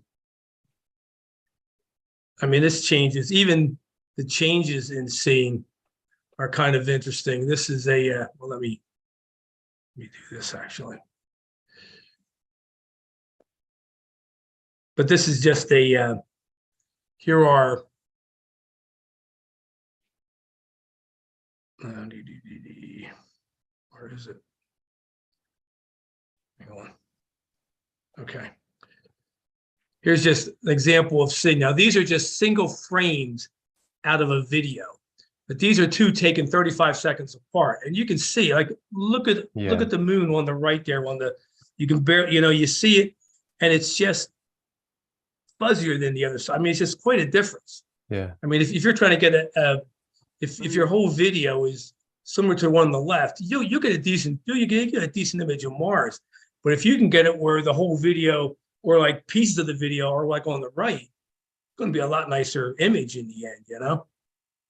I mean, this changes, even the changes in seeing are kind of interesting. This is well, let me do this actually. But this is just here are, where is it? Hang on. Okay. Here's just an example of seeing. Now, these are just single frames out of a video, but these are two taken 35 seconds apart. And you can see, like, look at the moon on the right there. You can barely, you know, you see it, and it's just fuzzier than the other side. I mean, it's just quite a difference. Yeah. I mean, if you're trying to get if your whole video is similar to the one on the left, you get a decent image of Mars. But if you can get it where the whole video or like pieces of the video are like on the right, it's going to be a lot nicer image in the end, you know?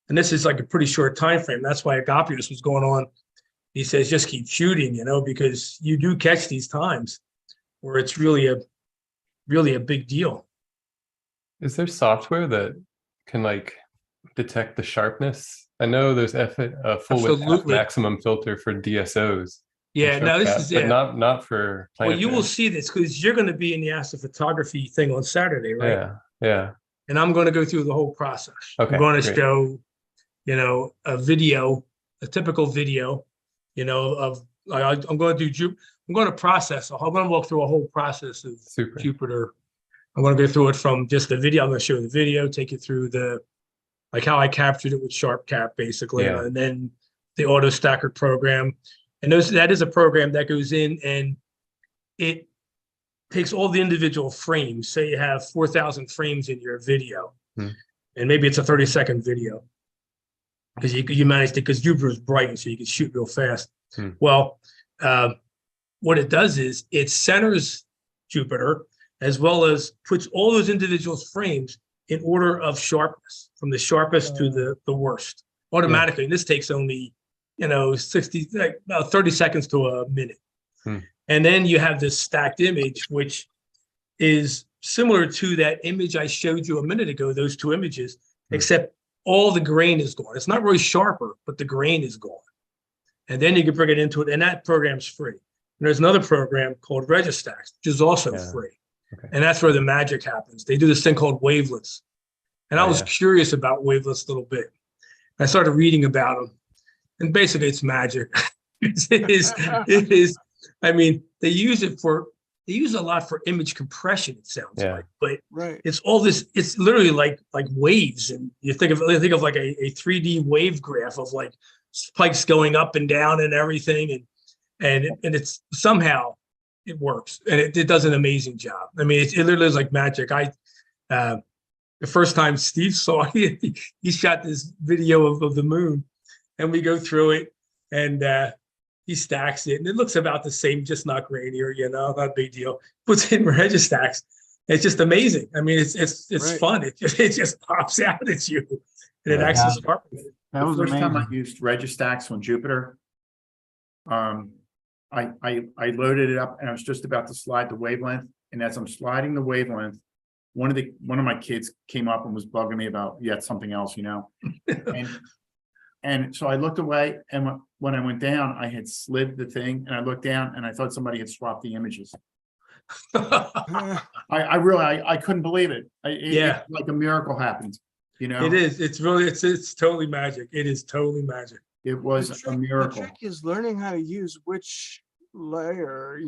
And this is like a pretty short time frame. That's why Agapius was going on. He says, just keep shooting, you know, because you do catch these times where it's really a big deal. Is there software that can like detect the sharpness? I know there's a full width Absolutely. maximum filter for DSOs. Yeah, no, this is but not for well, you will planetary. see this because you're going to be in the astrophotography thing on Saturday, right? Yeah, yeah. And I'm going to go through the whole process. Okay, I'm going to great. show, you know, a typical video, you know, of I'm going to process. I'm going to walk through a whole process of Super. Jupiter. I'm going to go through it from just the video. I'm going to show the video, take you through like how I captured it with SharpCap, basically, Yeah. and then the auto stacker program. And that is a program that goes in and it takes all the individual frames. Say you have 4,000 frames in your video, and maybe it's a 30-second video because you managed to, because Jupiter is bright, so you can shoot real fast. Well, what it does is it centers Jupiter as well as puts all those individual frames in order of sharpness, from the sharpest to the worst automatically. And this takes only, you know, 30 seconds to a minute. And then you have this stacked image, which is similar to that image I showed you a minute ago, those two images, except all the grain is gone. It's not really sharper, but the grain is gone. And then you can bring it into it, and that program's free. And there's another program called Registax, which is also free. Okay. And that's where the magic happens. They do this thing called wavelets. And I was curious about wavelets a little bit. I started reading about them. And basically, it's magic. It is. I mean, they use a lot for image compression, it sounds like. But it's all this, it's literally like waves. And you think of like a 3D wave graph of like spikes going up and down and everything. And it's somehow it works, and it does an amazing job. I mean, it literally is like magic. The first time Steve saw it, he shot this video of the moon, and we go through it, and he stacks it, and it looks about the same, just not grainier, you know, not a big deal. Puts it in Registax. It's just amazing. I mean, it's fun. It just pops out at you, and it actually sharpens it. That was the first time I amazing. used Registax on Jupiter. I loaded it up and I was just about to slide the wavelength. And as I'm sliding the wavelength, one of my kids came up and was bugging me about something else, you know. And so I looked away, and when I went down, I had slid the thing, and I looked down and I thought somebody had swapped the images. I really couldn't believe it. It like a miracle happened, you know? It is. It's really, it's totally magic. It is totally magic. It was a The miracle. trick is learning how to use which layer,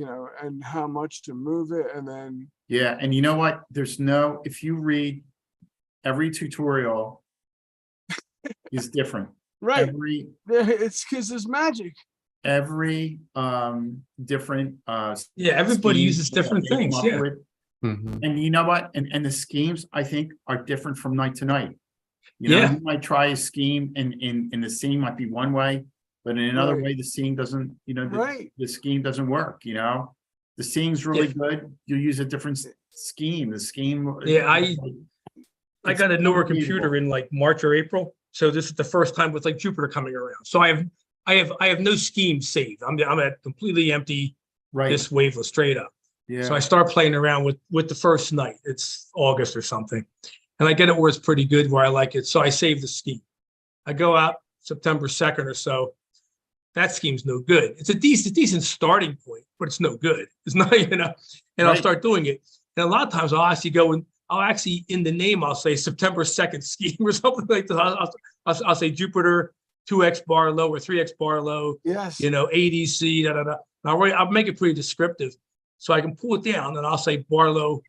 and how much to move it, and then Yeah, and you know what? If you read every tutorial is different. right. Every It's because there's magic. different Yeah, everybody schemes uses that different they come things. up Yeah. with. Mhm. And you know what? And the schemes, I think, are different from night to night. You know, Yeah. you might try a scheme and the scene might be one way, but in another Right. way, the scene doesn't, Right. the scheme doesn't work, The scene's really good. You use a different scheme. The scheme. Yeah, I It's got a newer unbelievable. computer in like March or April. So this is the first time with like Jupiter coming around. So I have no scheme saved. I'm at completely empty, Right, this waveless straight up. So I yeah, start playing around with the first night. It's August or something. And I get it where it's pretty good, where I like it. So I save the scheme. I go out September 2nd or so. That scheme's no good. It's a decent starting point, but it's no good. It's not, and I'll Right. start doing it. And a lot of times I'll actually go and I'll actually, in the name, I'll say September 2nd scheme or something like that. I'll say Jupiter 2x bar low or 3x bar low, Yes. ADC, da, da, da. And I'll make it pretty descriptive so I can pull it down and I'll say bar low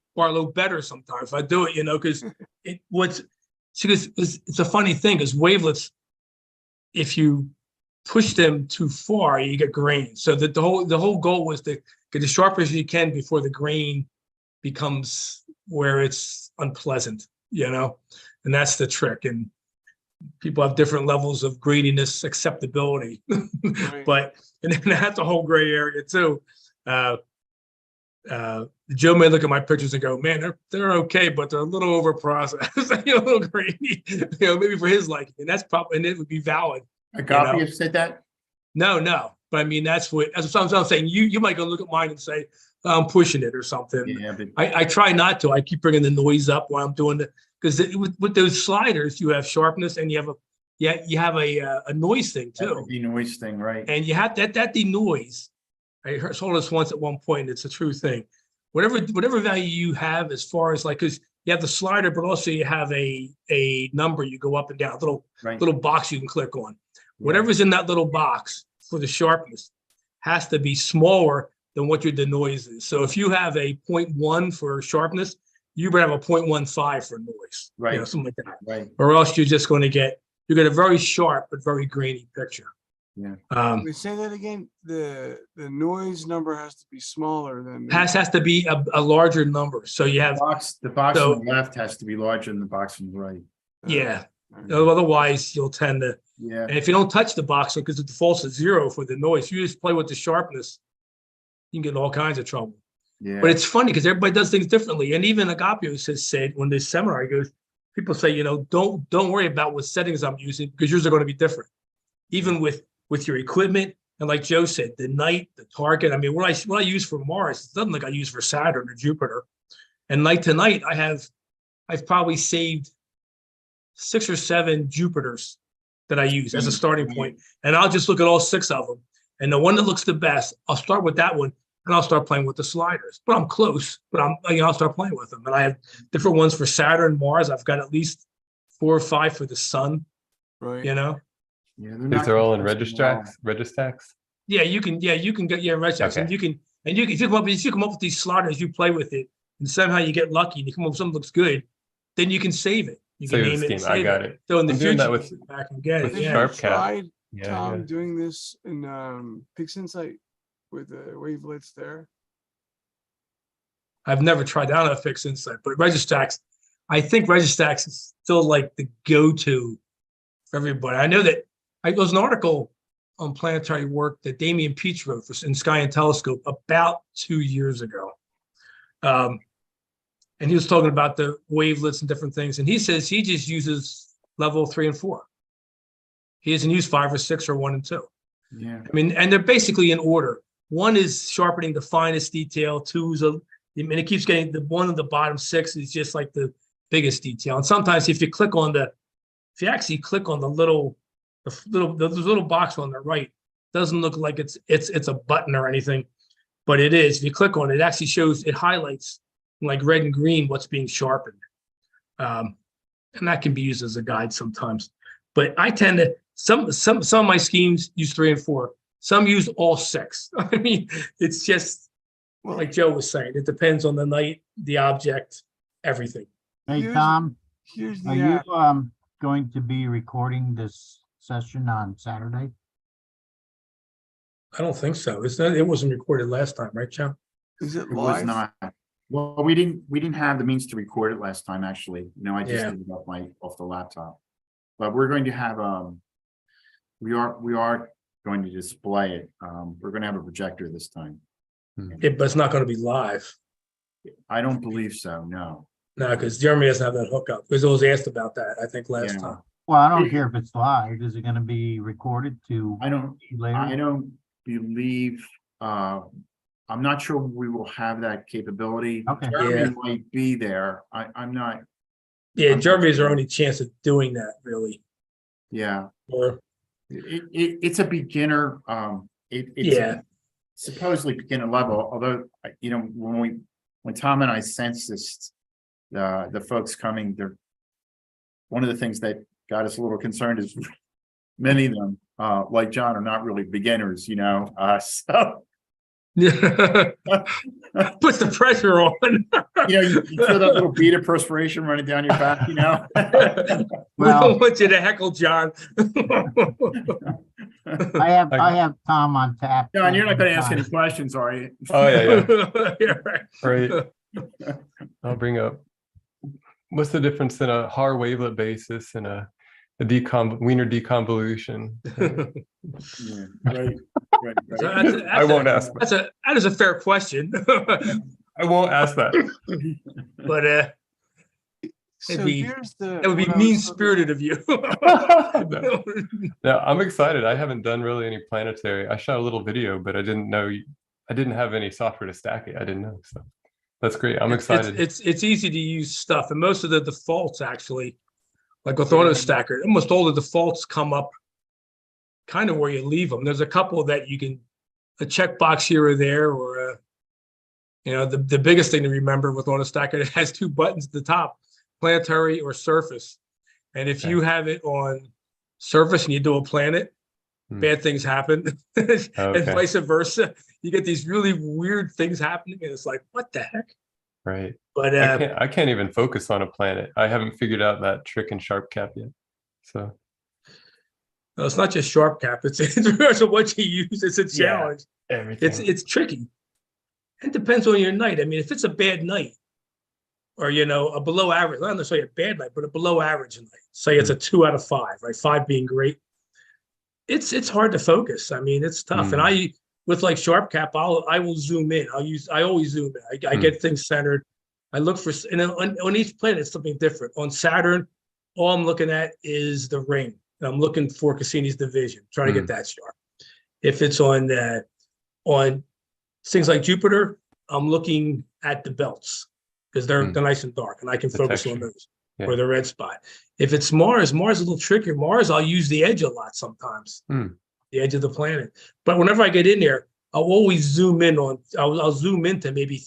better sometimes. I do it, because it's a funny thing because wavelets, if you push them too far, you get grain. So that the whole goal was to get as sharp as you can before the grain becomes where it's unpleasant, and that's the trick. And people have different levels of graininess acceptability, Right. and then that's a whole gray area too. Joe may look at my pictures and go, "Man, they're okay, but they're a little over processed, a little grainy, maybe for his liking." And that's probably, and it would be valid. Agapia said that. No, but I mean that's what I'm saying. You might go look at mine and say I'm pushing it or something. Yeah, but I try not to. I keep bringing the noise up while I'm doing it because with those sliders, you have sharpness and you have a noise thing that too, would be noise thing, right? and you have that denoise. I told this once at one point. It's a true thing. Whatever value you have as far as like, because you have the slider, but also you have a number you go up and down, Right. little box you can click on. Yeah. Whatever's in that little box for the sharpness has to be smaller than what your denoise is. So if you have a 0.1 for sharpness, you better have a 0.15 for noise, Right. something like that. Right. Or else you're just going to get a very sharp but very grainy picture. Yeah. We say that again. The noise number has to be smaller than Has to be a larger number. So you have, The box So- on the left has to be larger than the box on the right. yeah. Alright. Otherwise, you'll tend to, Yeah. and if you don't touch the box, because it defaults to 0 for the noise, you just play with the sharpness, you can get in all kinds of trouble. Yeah. But it's funny because everybody does things differently. And even Agapios has said when this seminar, he goes, people say, don't worry about what settings I'm using because yours are going to be different. Even with your equipment. And like Joe said, the night, the target. I mean, what I use for Mars, it's nothing like I use for Saturn or Jupiter. And night to night, I've probably saved 6 or 7 Jupiters that I use as a starting point. And I'll just look at all 6 of them. And the one that looks the best, I'll start with that one and I'll start playing with the sliders. But I'm close, but I'll start playing with them. And I have different ones for Saturn, Mars. I've got at least 4 or 5 for the sun, Right. Yeah, These are all in consistent at all. Registax. Yeah, you can get red checks, and Okay. you can come up with these sliders, you play with it, and somehow you get lucky and you come up with something that looks good, then you can save it. You can Save the name it and scheme. I save got it. it. So in the I'm doing future, that you with- can go back and get with it. Have Yeah. Sharp you Cap. tried, Yeah, Tom, yeah. doing this in PixInsight with the wavelets there? I've never tried. I don't know Fix Insight, but Registax, I think Registax is still like the go-to for everybody. I know that there was an article on planetary work that Damian Peach wrote in Sky and Telescope about 2 years ago. And he was talking about the wavelets and different things. And he says he just uses level 3 and 4. He doesn't use 5 or 6 or 1 and 2. Yeah. I mean, and they're basically in order. 1 is sharpening the finest detail. 2 is it keeps getting the one on the bottom. 6 is just like the biggest detail. And sometimes if you actually click on the little box on the right, doesn't look like it's a button or anything, but it is. If you click on it, it actually shows, it highlights in like red and green what's being sharpened. And And that can be used as a guide sometimes. But I tend to, some of my schemes use 3 and 4. Some use all 6. I mean, it's just like Joe was saying, it depends on the night, the object, everything. Hey, Here's- Tom, Here's the are you app. going to be recording this session on Saturday? I don't think so. It wasn't recorded last time, right, Joe? Is it It was live? not. Well, we didn't have the means to record it last time, actually. You know, I just Yeah. did it off the laptop. But we're going to have, we are going to display it. We're going to have a projector this time. But it's not going to be live. I don't believe so, no. No, because Jeremy doesn't have that hookup. Because I was asked about that, I think, last Yeah. time. Well, I don't care if it's live. Is it gonna be recorded to I don't later? believe, I'm not sure we will have that capability. Okay. Jeremy Yeah. might be there. I'm not, Yeah, I'm not Jeremy is our sure. only chance of doing that, really. yeah. Or It's a beginner, it's yeah, supposedly beginner level, although, you know, when Tom and I sensed this, the folks coming, they're, one of the things that got us a little concerned is many of them, like John, are not really beginners, you know, so, puts the pressure on. you know, you feel that little bead of perspiration running down your back, you know? We Well- don't want you to heckle John. I have Tom on tap. John, you're not gonna ask any questions, are you? Oh yeah, Yeah, right. right. I'll bring up. What's the difference in a Haar wavelet basis and a Wiener deconvolution? Yeah, right, right, So right. that's I won't ask. that is a fair question. I won't ask that. But So be- here's the. that would be what I was mean spirited of you. No. No, I'm excited. I haven't done really any planetary. I shot a little video, but I didn't know. I didn't have any software to stack it. I didn't know. So that's great. I'm excited. It's easy to use stuff, and most of the defaults actually, like with AutoStacker, almost all the defaults come up kind of where you leave them. There's a couple that you can a checkbox here or there, or you know, the biggest thing to remember with AutoStacker, it has 2 buttons at the top, planetary or surface. And if you have it on surface and you do a planet, bad things happen, and Okay. vice versa. You get these really weird things happening, and it's like, what the heck? Right. But I can't even focus on a planet. I haven't figured out that trick in SharpCap yet. So no, it's not just sharp cap. It's regardless of what you use. It's a Yeah. challenge. everything. It's tricky. It depends on your night. I mean, if it's a bad night, or you know, a below average, not necessarily a bad night, but a below average night. Say it's a 2 out of 5, right? 5 being great. It's hard to focus. I mean, it's tough. And I with like sharp cap, I will zoom in. I always zoom in. I get things centered. I look for, and then on each planet it's something different. On Saturn, all I'm looking at is the ring. And I'm looking for Cassini's division, trying to get that sharp. If it's on things like Jupiter, I'm looking at the belts because they're nice and dark, and I can focus on those or the red spot. If it's Mars, Mars is a little trickier. Mars, I'll use the edge a lot sometimes, the edge of the planet. But whenever I get in there, I'll always zoom in on. I'll zoom into maybe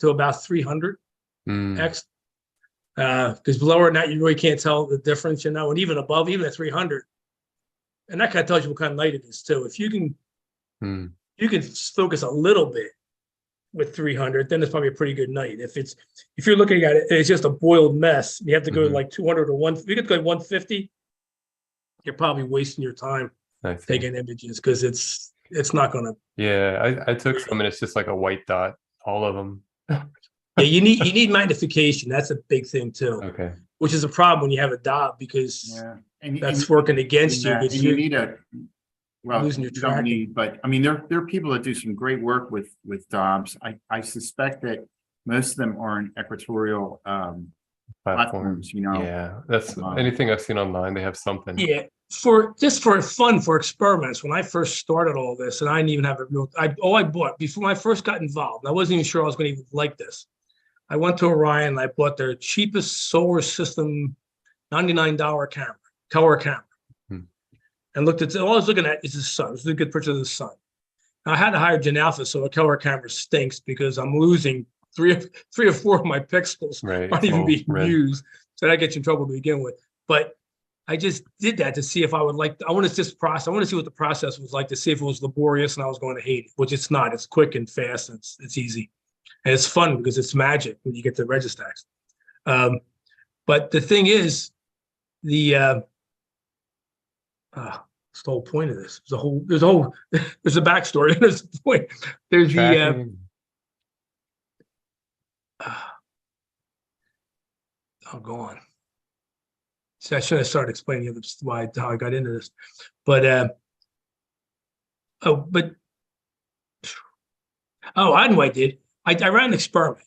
about 300 x, because below that you really can't tell the difference, you know. And even above, even at 300, and that kind of tells you what kind of night it is too. If you can, you can focus a little bit with 300, then it's probably a pretty good night. If you're looking at it, it's just a boiled mess. You have to go like 200 or 1. You could go 150. You're probably wasting your time taking images because it's not gonna. Yeah, I took some and it's just like a white dot, all of them. Yeah, you need magnification. That's a big thing too. Okay. Which is a problem when you have a dot because that's working against you. And Because you need well, losing your you don't tracking. need, but I mean, there are people that do some great work with DOMs. I suspect that most of them are in equatorial platforms, you know. Yeah, that's anything I've seen online. They have something. Yeah, for fun, for experiments. When I first started all this, and I didn't even have a real. I bought before when I first got involved. I wasn't even sure I was going to even like this. I went to Orion. And I bought their cheapest solar system, $99 camera, color camera, and looked at. All I was looking at is the sun. It was a good picture of the sun. Now, I had to hire Gen Alpha, so the color camera stinks because I'm losing three or four of my pixels Right, aren't it's even all being red. used. So that gets you in trouble to begin with. But I just did that to see if I would like, I want to just process, I want to see what the process was like to see if it was laborious and I was going to hate it, which it's not. It's quick and fast. And it's easy. And it's fun because it's magic when you get to Registacks. But the thing is, that's the whole point of this. There's a backstory. There's a point. There's Tracking. go on. See, I should have started explaining how I got into this, but I know I did. I ran an experiment.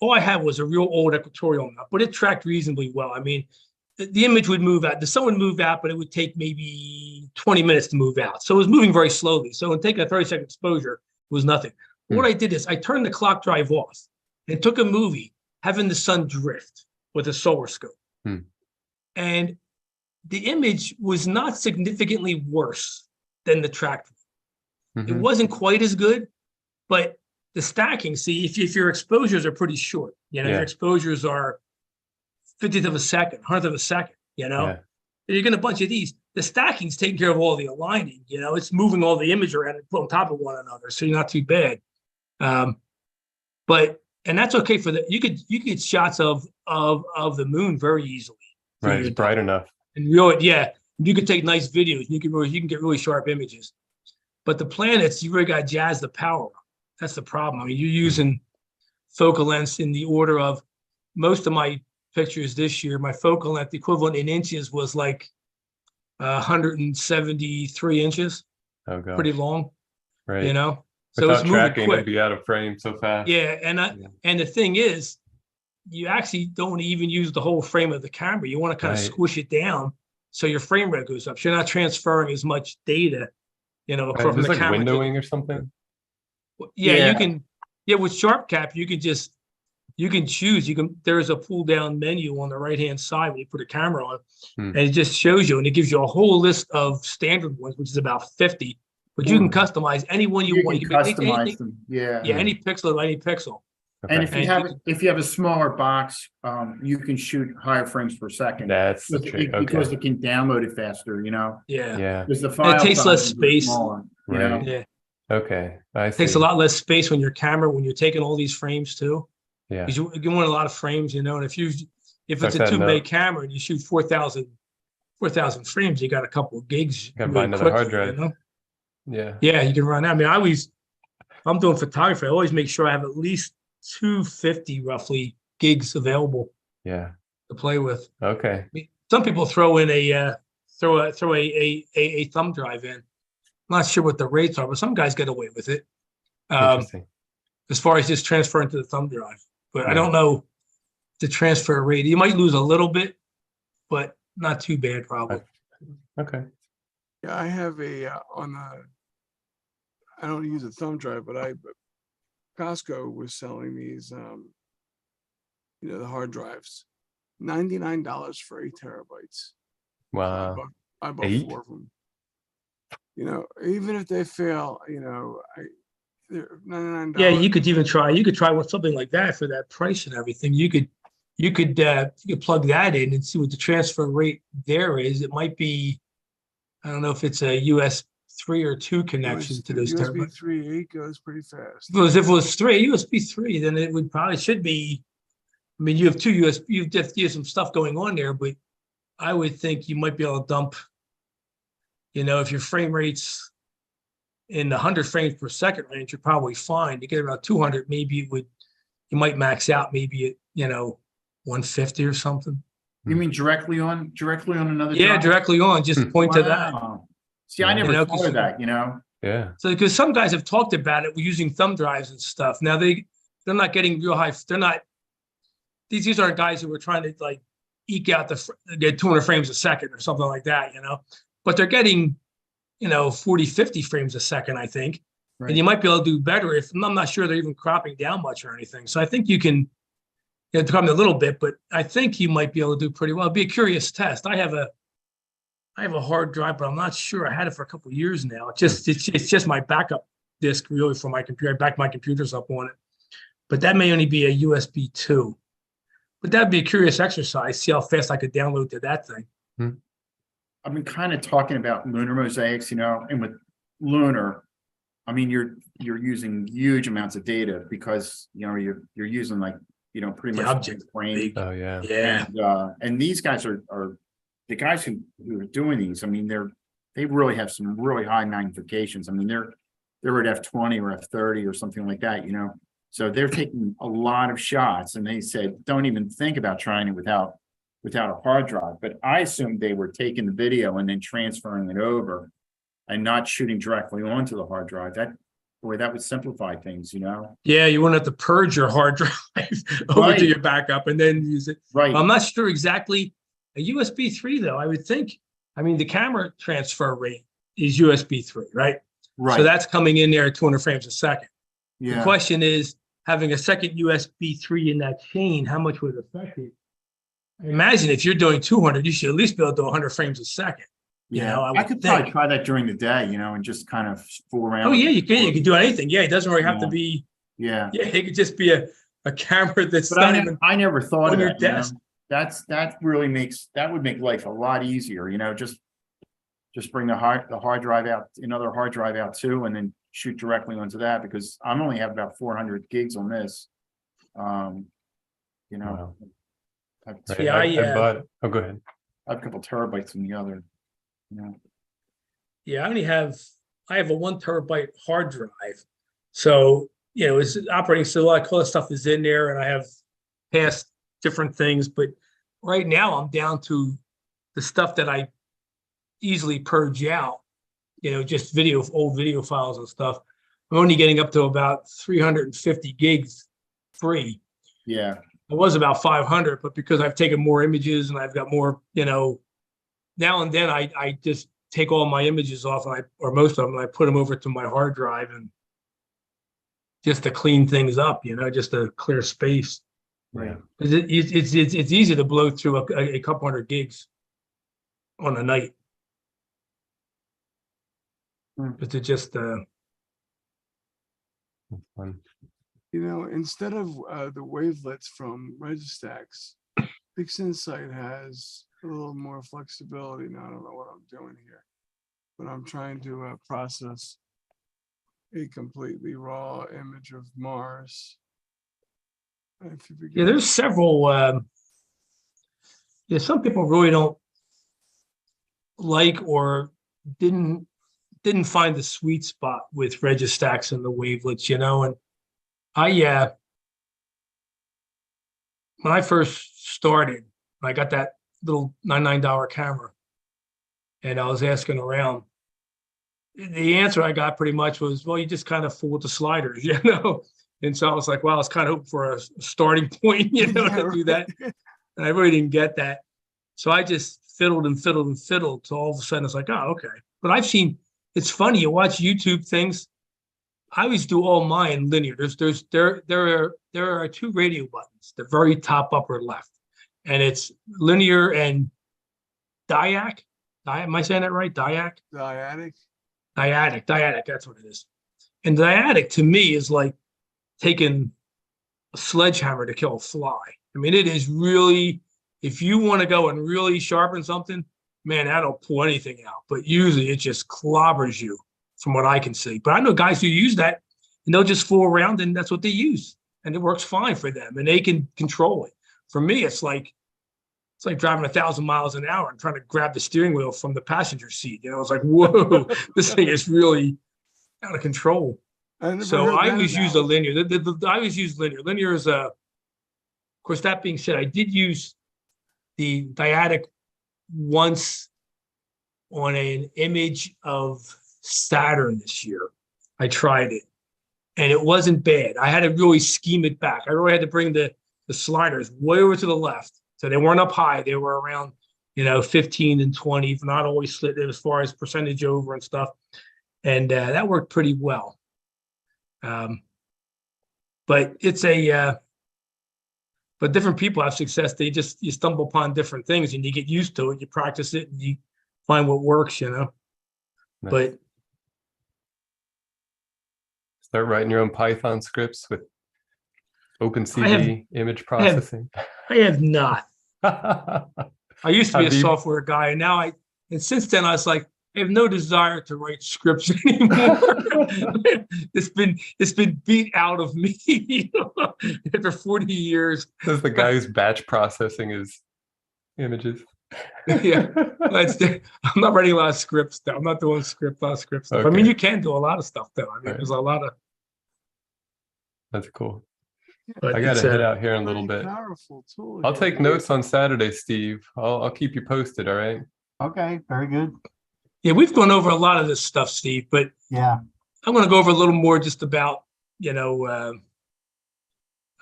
All I had was a real old equatorial map, but it tracked reasonably well. I mean, the image would move out, the sun would move out, but it would take maybe 20 minutes to move out. So it was moving very slowly. So in taking a 30-second exposure, it was nothing. What I did is I turned the clock drive off and took a movie having the sun drift with a solar scope. And the image was not significantly worse than the tracked one. It wasn't quite as good, but the stacking, see, if your exposures are pretty short, your exposures are 50th of a second, 100th of a second, you're getting a bunch of these. The stacking's taking care of all the aligning, it's moving all the image around and put on top of one another. So you're not too bad. And that's okay for you could get shots of the moon very easily. Right, it's bright enough. And you could take nice videos. You can get really sharp images. But the planets, you really got to jazz the power up. That's the problem. I mean, you're using focal lengths in the order of most of my pictures this year. My focal length equivalent in inches was like 173 inches. Oh god, pretty long. Right. So without it's moving tracking, quick. it'd be out of frame so fast. Yeah, and the thing is, you actually don't even use the whole frame of the camera. You want to kind of squish it down so your frame rate goes up. So you're not transferring as much data, from There's the like camera. windowing or something. You can. Yeah, with Sharp Cap, you can choose. There's a pull down menu on the right hand side when you put a camera on, and it just shows you, and it gives you a whole list of standard ones, which is about 50. But you can customize any one you want. You You can can make customize anything. them. Yeah. Yeah, any pixel. And Okay. if you have a smaller box, you can shoot higher frames per second. That's the trick. Because Okay. it can download it faster, Yeah. Yeah. Because the file takes less sizes are space. smaller, Right. Yeah. Okay. I see. Takes a lot less space when your camera, when you're taking all these frames too. Yeah. Because you want a lot of frames, and if Start it's a 2 setting meg up. camera and you shoot 4,000 frames, you got a couple of gigs. Gotta buy another hard drive. Yeah. Yeah, you can run that. I mean, I'm doing photography. I always make sure I have at least 250 roughly gigs available Yeah. to play with. Okay. I mean, some people throw in a thumb drive in. I'm not sure what the rates are, but some guys get away with it. Interesting. As far as just transferring to the thumb drive. But I don't know the transfer rate. You might lose a little bit, but not too bad probably. Okay. Yeah, I have I don't use a thumb drive, but Costco was selling these, the hard drives, $99 for 8 terabytes. Wow. I bought 8? 4 of them. Even if they fail, they're $99. Yeah, you could try with something like that for that price and everything. You could plug that in and see what the transfer rate there is. It might be, I don't know if it's a US 3 or 2 connection to those USB terabytes. 3 8 goes pretty fast. If it was USB 3, then it should be. I mean, you have 2 USB. You have some stuff going on there, but I would think you might be able to dump. If your frame rate's in the 100 frames per second range, you're probably fine. You get around 200, maybe you might max out maybe at 150 or something. You mean directly on another? Yeah, drive? directly on. Just point to that. Wow. See, I never thought of that, Yeah. So because some guys have talked about it, we're using thumb drives and stuff. Now they're not getting real high. They're not. These aren't guys who are trying to like eke out get 200 frames a second or something like that, But they're getting, 40, 50 frames a second, I think. Right. And you might be able to do better I'm not sure they're even cropping down much or anything. So I think you can, drop a little bit, but I think you might be able to do pretty well. It'd be a curious test. I have a hard drive, but I'm not sure. I had it for a couple of years now. It's just my backup disk really for my computer. I back my computers up on it, but that may only be a USB 2. But that'd be a curious exercise, see how fast I could download to that thing. I've been kind of talking about lunar mosaics, you know, and with lunar, I mean, you're using huge amounts of data because, you know, you're using like, you know, pretty The much object frame. big. Oh yeah. Yeah. And these guys are the guys who are doing these. I mean, they really have some really high magnifications. I mean, they're at f20 or f30 or something like that, you know. So they're taking a lot of shots, and they said, don't even think about trying it without a hard drive. But I assumed they were taking the video and then transferring it over and not shooting directly onto the hard drive. That would simplify things, you know. Yeah, you won't have to purge your hard drive over Right. to your backup and then use it. Right. I'm not sure exactly. A USB 3 though, I would think. I mean, the camera transfer rate is USB 3, right? Right. So that's coming in there at 200 frames a second. The Yeah. question is, having a second USB 3 in that chain, how much would it affect it? I imagine if you're doing 200, you should at least be able to do 100 frames a second. You Yeah. know, I would could think. probably try that during the day, you know, and just kind of fool around. Oh with yeah, it. you can. You can do anything. Yeah, it doesn't really have to Yeah. be. Yeah. Yeah, it could just be a camera that's But not even. I never thought on of your that, you know? desk. That would make life a lot easier, you know, just bring the hard drive out, another hard drive out too, and then shoot directly onto that, because I'm only have about 400 gigs on this. You know, Wow. I have, Right. Yeah, I bought. Oh, go ahead. I have a couple terabytes in the other, you know. Yeah, I have a 1 terabyte hard drive. So, you know, it's operating, so a lot of cool stuff is in there, and I have past different things, but right now I'm down to the stuff that I easily purge out, you know, just old video files and stuff. I'm only getting up to about 350 gigs free. Yeah, It was about 500, but because I've taken more images and I've got more, you know, now and then I just take all my images off, and or most of them, and I put them over to my hard drive, and just to clean things up, you know, just to clear space. right. 'Cause it's easy to blow through a couple hundred gigs on a night. But to just That's fun. You know, instead of the wavelets from Registax, PixInsight has a little more flexibility. Now I don't know what I'm doing here, but I'm trying to process a completely raw image of Mars. If you yeah, begin- there's several. Yeah, some people really don't like or didn't find the sweet spot with Registax and the wavelets, you know. And when I first started, I got that little $99 camera, and I was asking around. The answer I got pretty much was, well, you just kind of fool with the sliders, you know. And so I was like, well, I was kind of hoping for a starting point, you know, Yeah, to do that. right. And I really didn't get that. So I just fiddled and fiddled and fiddled. So all of a sudden it's like, oh, okay. But it's funny, you watch YouTube things. I always do all mine linear. There are 2 radio buttons, the very top upper left. And it's linear and diac. Am I saying that right? Diac? Dyadic. Dyadic, that's what it is. And dyadic to me is like taking a sledgehammer to kill a fly. I mean, it is really, if you want to go and really sharpen something, man, that'll pull anything out. But usually it just clobbers you from what I can see. But I know guys who use that, and they'll just fool around, and that's what they use. And it works fine for them, and they can control it. For me, it's like driving 1,000 miles an hour and trying to grab the steering wheel from the passenger seat. You know, it's like, whoa, this thing is really out of control. So I always use a linear. I always use linear. Linear is of course, that being said, I did use the dyadic once on an image of Saturn this year. I tried it, and it wasn't bad. I had to really scheme it back. I really had to bring the sliders way over to the left. So they weren't up high. They were around, 15 and 20, if not always split as far as percentage over and stuff. And that worked pretty well. But it's but different people have success. You stumble upon different things, and you get used to it. You practice it, and you find what works, Nice. But Start writing your own Python scripts with I OpenCV image processing. I have not. I used to be a Have you- software guy, and and since then I was like, I have no desire to write scripts anymore. It's been beat out of me after 40 years. That's the guy who's batch processing his images. Yeah. I'm not writing a lot of scripts though. I'm not doing a lot of script stuff. I mean, Okay. you can do a lot of stuff though. I mean, Right. there's a lot of, That's cool. but I gotta it's, head out here in a little Pretty bit. Powerful tool. I'll here. take notes on Saturday, Steve. I'll keep you posted. All right. Okay, very good. yeah, we've gone over a lot of this stuff, Steve, but Yeah, I want to go over a little more just about,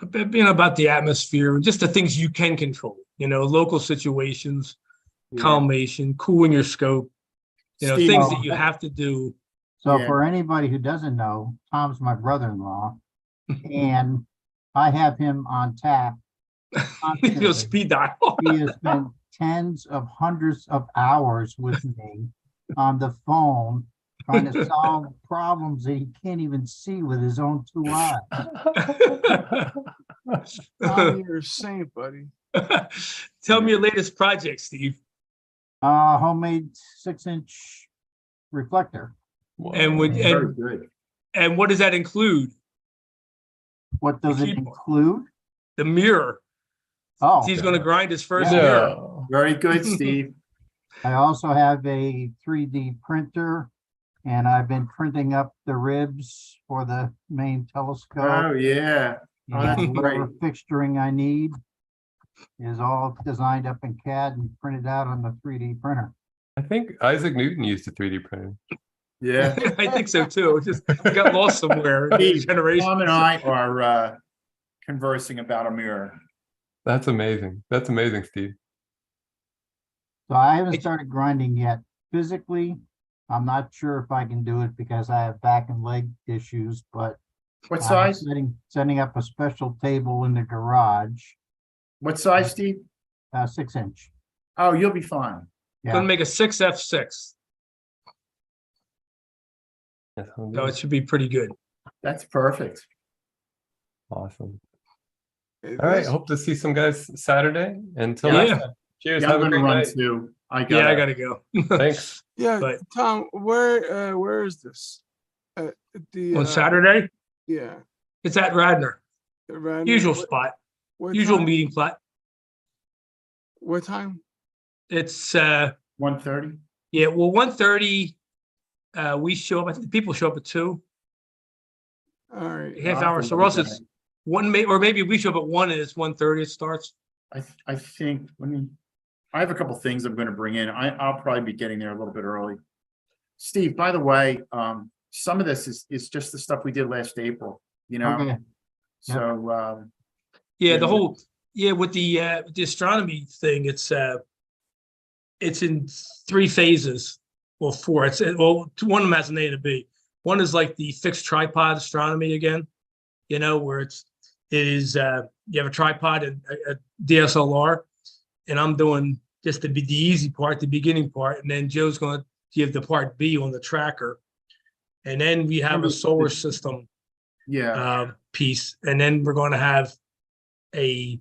about the atmosphere and just the things you can control, local situations, calmation, cooling your scope, Steve, things that you have to do. so Yeah. for anybody who doesn't know, Tom's my brother-in-law, and I have him on tap. constantly. Speed dial. He has spent tens of hundreds of hours with me on the phone trying to solve problems that he can't even see with his own 2 eyes. Tom, you're a saint, buddy. Tell me your latest project, Steve. Homemade 6-inch reflector. And would Very and, good. and what does that include? What does it keyboard. include? The mirror. Oh, He's going to grind his first Yeah. mirror. No. Very good, Steve. I also have a 3D printer, and I've been printing up the ribs for the main telescope. Oh, yeah. Oh, that's And whatever great. fixturing I need is all designed up in CAD and printed out on the 3D printer. I think Isaac Newton used a 3D printer. Yeah. I think so too. It just got lost somewhere in the Steve, generation. Tom and I are conversing about a mirror. That's amazing. That's amazing, Steve. So I haven't started grinding yet. Physically, I'm not sure if I can do it because I have back and leg issues, but What I'm size? setting up a special table in the garage, What size, Steve? 6-inch. Oh, you'll be fine. Yeah. Going to make a 6F6. Yes, I'm So good. it should be pretty good. That's perfect. Awesome. Hey, All right. this- Hope to see some guys Saturday. Until Yeah. next time. Cheers. Yeah, Have I'm a gonna great run night. too. I Yeah, got I got to go. Thanks. Yeah, But- Tom, where is this? The On Saturday, Yeah. it's at Radnor. Around Usual what- spot, what usual time? meeting plot. What time? It's 1:30. yeah, well, 1:30. We show up. I think the people show up at 2, All right. half I'll hour. have to So look Ross, at it's it. or maybe we show up at 1 and it's 1:30. It starts. I think, I have a couple things I'm gonna bring in. I'll probably be getting there a little bit early. Steve, by the way, some of this is just the stuff we did last April, Okay. so, Yeah, Yeah, the whole with the astronomy thing. It's in 3 phases. Well, 4. One of them has an A and a B. One is like the fixed tripod astronomy again, where it is you have a tripod and a DSLR, and I'm doing just the easy part, the beginning part, and then Joe's going to give the part B on the tracker, and then we have a solar system yeah, piece, and then we're going to have a